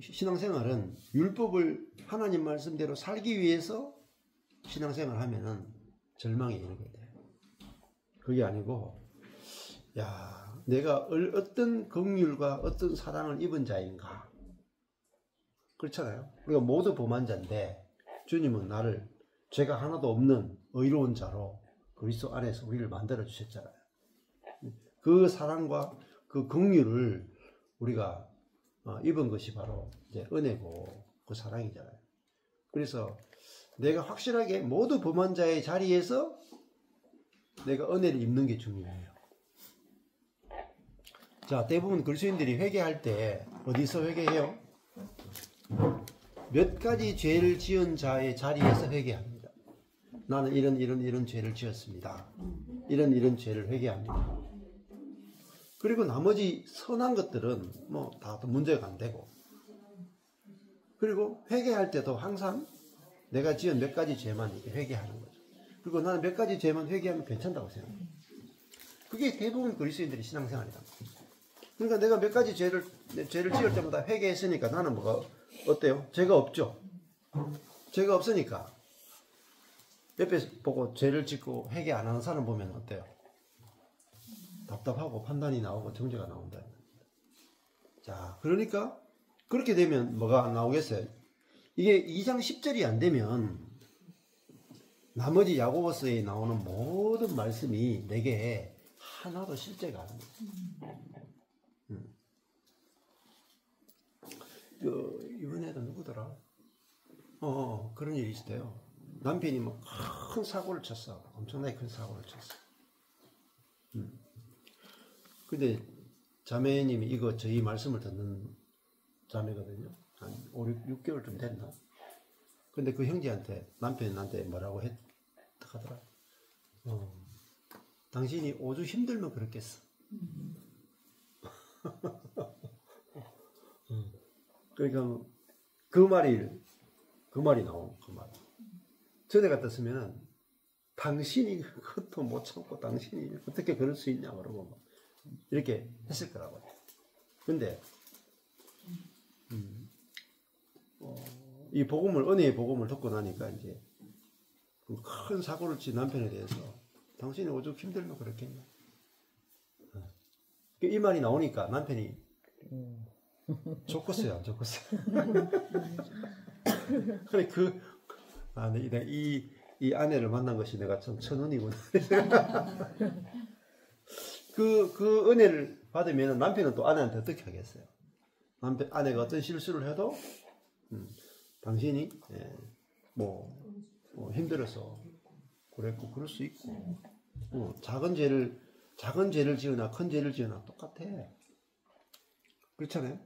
신앙생활은 율법을 하나님 말씀대로 살기 위해서 신앙생활을 하면은 절망에 이르게 돼. 그게 아니고, 야, 내가 어떤 긍휼과 어떤 사랑을 입은 자인가. 그렇잖아요. 우리가 모두 범한 자인데 주님은 나를 죄가 하나도 없는 의로운 자로 그리스도 안에서 우리를 만들어 주셨잖아요. 그 사랑과 그 긍휼을 우리가 입은 것이 바로 이제 은혜고 그 사랑이잖아요. 그래서 내가 확실하게 모두 범한 자의 자리에서 내가 은혜를 입는 게 중요해요. 자, 대부분 그리스도인들이 회개할 때 어디서 회개해요? 몇 가지 죄를 지은 자의 자리에서 회개합니다. 나는 이런 죄를 지었습니다. 이런 죄를 회개합니다. 그리고 나머지 선한 것들은 뭐 다 문제가 안 되고, 그리고 회개할 때도 항상 내가 지은 몇 가지 죄만 이렇게 회개하는 거죠. 그리고 나는 몇 가지 죄만 회개하면 괜찮다고 생각해요. 그게 대부분 그리스도인들의 신앙생활이다. 그러니까 내가 몇 가지 죄를 지을 때마다 회개했으니까 나는 뭐가 어때요? 죄가 없죠. 죄가 없으니까 옆에 보고 죄를 짓고 회개 안 하는 사람 보면 어때요? 답답하고 판단이 나오고 정죄가 나온다. 자, 그러니까 그렇게 되면 뭐가 나오겠어요? 이게 2장 10절이 안 되면 나머지 야고보서에 나오는 모든 말씀이 내게 하나도 실제가 안 돼요. 이번에도 누구더라? 그런 일이 있었대요. 남편이 뭐 큰 사고를 쳤어. 엄청나게 큰 사고를 쳤어. 근데 자매님이 이거 저희 말씀을 듣는 자매거든요. 한 6개월 좀 됐나? 근데 그 형제한테, 남편이 나한테 뭐라고 하더라? 당신이 오죽 힘들면 그렇겠어. 그러니까 그 말이 나온 그 말. 전에 같았으면 당신이 그것도 못 참고 당신이 어떻게 그럴 수 있냐 그러고 막 이렇게 했을 거라고요. 근데 이 복음을, 은혜의 복음을 듣고 나니까 이제 큰 사고를 친 남편에 대해서 당신이 오죽 힘들면 그렇겠냐. 이 말이 나오니까 남편이 좋겠어요, 안 좋겠어요? 그래, 내가 이 아내를 만난 것이 내가 참 천운이구나. 그 은혜를 받으면 남편은 또 아내한테 어떻게 하겠어요? 아내가 어떤 실수를 해도, 당신이, 힘들어서 그랬고, 그럴 수 있고, 작은 죄를 지으나 큰 죄를 지으나 똑같아. 그렇잖아요?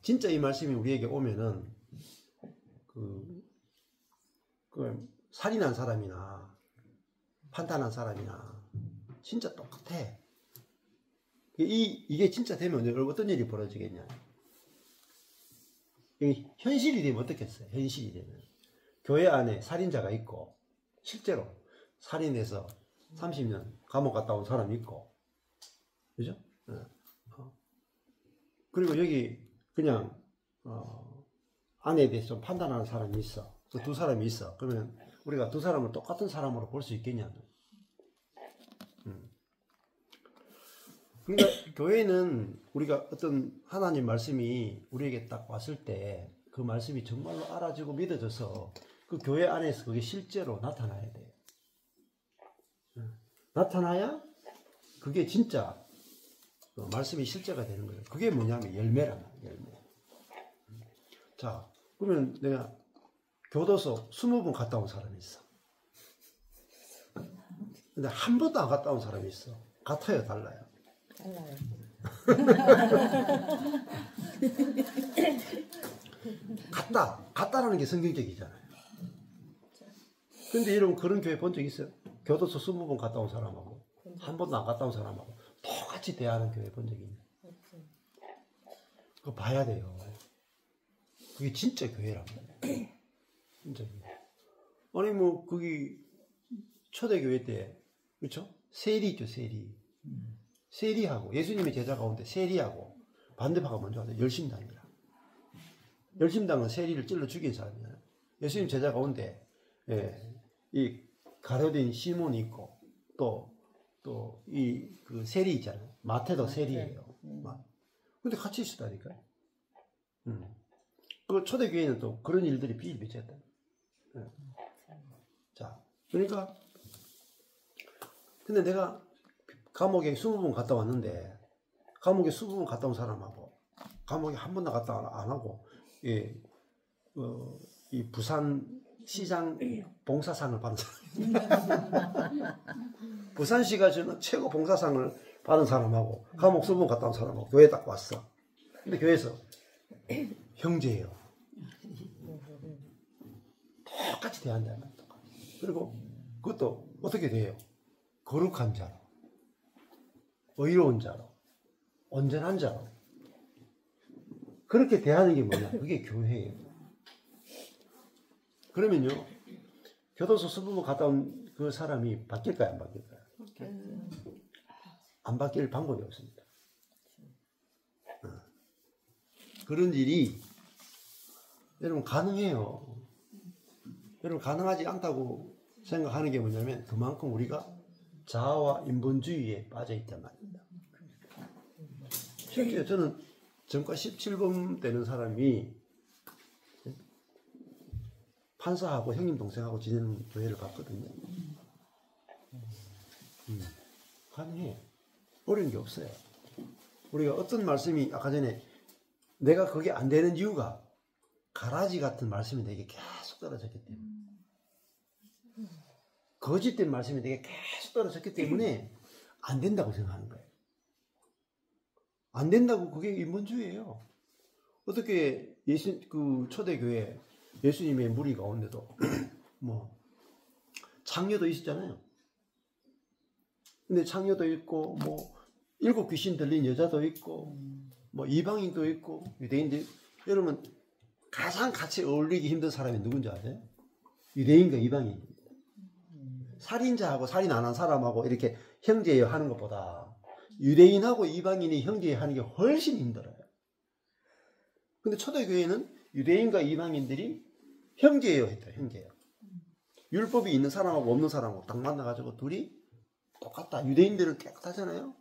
진짜 이 말씀이 우리에게 오면은, 살인한 사람이나, 판단한 사람이나, 진짜 똑같아. 이게 진짜 되면 어떤 일이 벌어지겠냐. 현실이 되면 어떻겠어요? 현실이 되면. 교회 안에 살인자가 있고, 실제로 살인해서 30년 감옥 갔다 온 사람이 있고, 그죠? 그리고 여기 그냥, 아내에 대해서 좀 판단하는 사람이 있어. 그 두 사람이 있어. 그러면 우리가 두 사람을 똑같은 사람으로 볼 수 있겠냐. 그러니까 교회는 우리가 어떤 하나님 말씀이 우리에게 딱 왔을 때 그 말씀이 정말로 알아지고 믿어져서 그 교회 안에서 그게 실제로 나타나야 돼요. 나타나야 그게 진짜 말씀이 실제가 되는 거예요. 그게 뭐냐면 열매란 말이에요. 열매. 자, 그러면 내가 교도소 20번 갔다 온 사람이 있어. 근데 한 번도 안 갔다 온 사람이 있어. 같아요, 달라요? 달라요. 같다라는 게 성경적이잖아요. 근데 여러분 그런 교회 본 적 있어요? 교도소 20번 갔다 온 사람하고 한 번도 안 갔다 온 사람하고 똑같이 대하는 교회 본 적이 있나요? 그거 봐야 돼요. 그게 진짜 교회란 말이에요. 진짜 교회. 아니 뭐 거기 초대교회 때 그렇죠? 세리 있죠, 세리. 세리하고 예수님의 제자 가운데 세리하고 반대파가 먼저 하죠. 열심당이라. 열심당은 세리를 찔러 죽인 사람이에요. 예수님 제자 가운데 이 가룟인 시몬이 있고 또 이 그 세리 있잖아요. 마태도 세리예요. 근데 같이 있었다니까요. 그 초대교회는 또 그런 일들이 비일비재했다. 자, 그러니까 근데 내가 감옥에 20번 갔다 왔는데 감옥에 20번 갔다 온 사람하고 감옥에 한 번도 갔다 안 하고 이 부산 시장 봉사상을 받은 사람 부산시가 주는 최고 봉사상을 받은 사람하고 감옥 20번 갔다 온 사람하고 교회 딱 왔어. 근데 교회에서 형제예요. 똑같이 대한다. 그리고 그것도 어떻게 돼요? 거룩한 자로, 의로운 자로, 온전한 자로. 그렇게 대하는 게 뭐냐? 그게 교회예요. 그러면요, 교도소 20번 갔다 온 그 사람이 바뀔까요? 안 바뀔까요? 안 바뀔 방법이 없습니다. 그런 일이 여러분 가능해요. 여러분 가능하지 않다고 생각하는 게 뭐냐면 그만큼 우리가 자아와 인본주의에 빠져 있단 말입니다. 실제 저는 전과 17번 되는 사람이 판사하고 형님 동생하고 지내는 교회를 봤거든요. 가능해요. 어려운 게 없어요. 우리가 어떤 말씀이 아까 전에 내가 그게 안 되는 이유가 가라지 같은 말씀이 내게 계속 떨어졌기 때문에 거짓된 말씀이 내게 계속 떨어졌기 때문에 안 된다고 생각하는 거예요. 안 된다고 그게 인본주의예요. 어떻게 그 초대교회 예수님의 무리 가운데도 뭐 창녀도 있었잖아요. 근데 창녀도 있고 뭐 7 귀신 들린 여자도 있고 뭐 이방인도 있고 유대인들. 여러분 가장 같이 어울리기 힘든 사람이 누군지 아세요? 유대인과 이방인입니다. 살인자하고 살인 안 한 사람하고 이렇게 형제예요 하는 것보다 유대인하고 이방인이 형제예요 하는 게 훨씬 힘들어요. 근데 초대교회는 유대인과 이방인들이 형제예요 했다. 형제예요. 율법이 있는 사람하고 없는 사람하고 딱 만나가지고 둘이 똑같다. 유대인들은 깨끗하잖아요.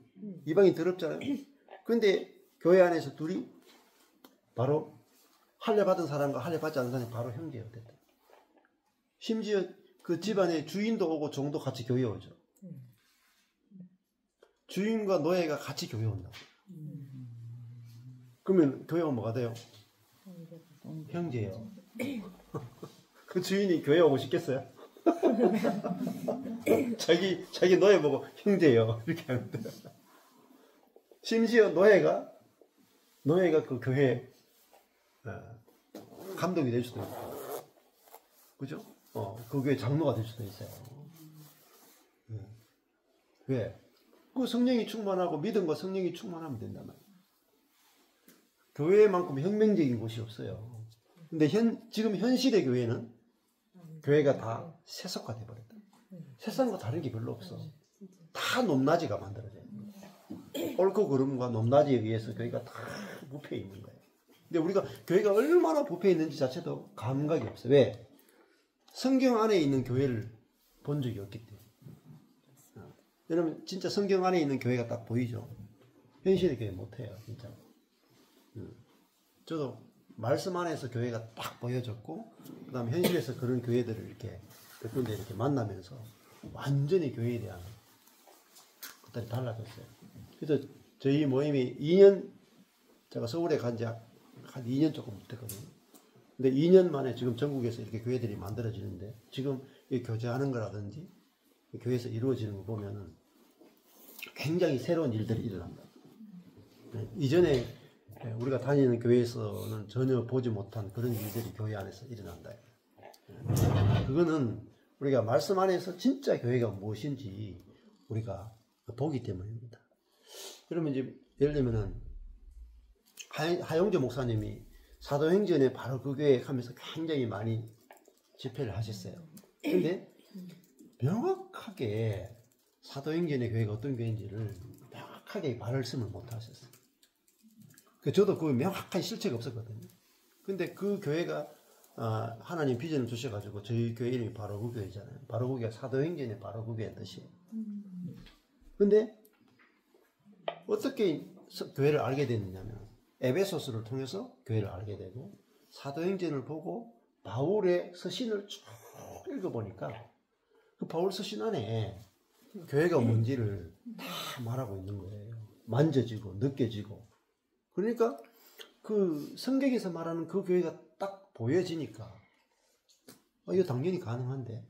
이방인 더럽잖아요. 근데 교회 안에서 둘이 바로 할례 받은 사람과 할례 받지 않은 사람이 바로 형제예요 됐다. 심지어 그 집안에 주인도 오고 종도 같이 교회 오죠. 주인과 노예가 같이 교회 온다고. 그러면 교회가 뭐가 돼요? 형제예요. 그 주인이 교회 오고 싶겠어요? 자기 노예 보고 형제예요 이렇게 하는데 심지어 노예가 그 교회 감독이 될 수도 있고, 그죠? 그 교회 장로가 될 수도 있어요. 왜? 그 성령이 충만하고 믿음과 성령이 충만하면 된단 말이에요. 교회만큼 혁명적인 곳이 없어요. 근데 지금 현 시대 교회는 교회가 다 세속화돼 버렸다. 세상과 다른 게 별로 없어. 다 높낮이가 만들어져요. 옳고 그름과 높낮이에 의해서 교회가 다 부패해 있는 거예요. 근데 우리가 교회가 얼마나 부패해 있는지 자체도 감각이 없어요. 왜? 성경 안에 있는 교회를 본 적이 없기 때문에. 여러분 진짜 성경 안에 있는 교회가 딱 보이죠? 현실의 교회 못해요. 진짜. 저도 말씀 안에서 교회가 딱 보여졌고 그 다음에 현실에서 그런 교회들을 이렇게 몇 군데 이렇게 만나면서 완전히 교회에 대한 것들이 달라졌어요. 그래서 저희 모임이 2년, 제가 서울에 간 지 한 2년 조금 됐거든요. 근데 2년 만에 지금 전국에서 이렇게 교회들이 만들어지는데 지금 이 교제하는 거라든지 교회에서 이루어지는 거 보면은 굉장히 새로운 일들이 일어난다. 이전에 우리가 다니는 교회에서는 전혀 보지 못한 그런 일들이 교회 안에서 일어난다. 그거는 우리가 말씀 안에서 진짜 교회가 무엇인지 우리가 보기 때문입니다. 그러면 이제 예를 들면은 하용재 목사님이 사도행전에 바로 그 교회 하면서 굉장히 많이 집회를 하셨어요. 근데 명확하게 사도행전의 교회가 어떤 교회인지를 명확하게 말씀을 못 하셨어요. 저도 그 명확한 실체가 없었거든요. 근데 그 교회가 하나님 비전을 주셔가지고 저희 교회 이름이 바로 그 교회잖아요. 바로 그 교회가 사도행전의 바로 그 교회의 뜻이에요. 근데 어떻게 교회를 알게 됐느냐면 에베소스를 통해서 교회를 알게 되고 사도행전을 보고 바울의 서신을 쭉 읽어보니까 그 바울 서신 안에 교회가 뭔지를 다 말하고 있는 거예요. 만져지고 느껴지고. 그러니까 그 성경에서 말하는 그 교회가 딱 보여지니까 이거 당연히 가능한데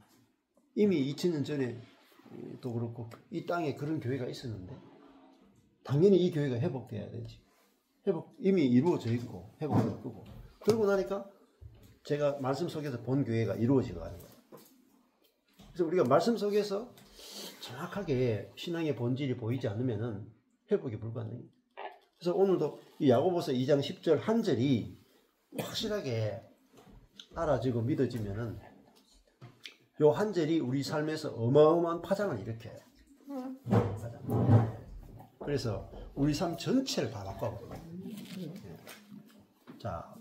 이미 2000년 전에도 그렇고 이 땅에 그런 교회가 있었는데 당연히 이 교회가 회복돼야 되지. 회복 이미 이루어져 있고 회복될 거고. 그러고 나니까 제가 말씀 속에서 본 교회가 이루어지고 가는 거예요. 그래서 우리가 말씀 속에서 정확하게 신앙의 본질이 보이지 않으면은 회복이 불가능해요. 그래서 오늘도 이 야고보서 2장 10절 한 절이 확실하게 알아지고 믿어지면은 요 한 절이 우리 삶에서 어마어마한 파장을 일으켜요. 그래서 우리 삶 전체를 다 바꿔버려요. 자,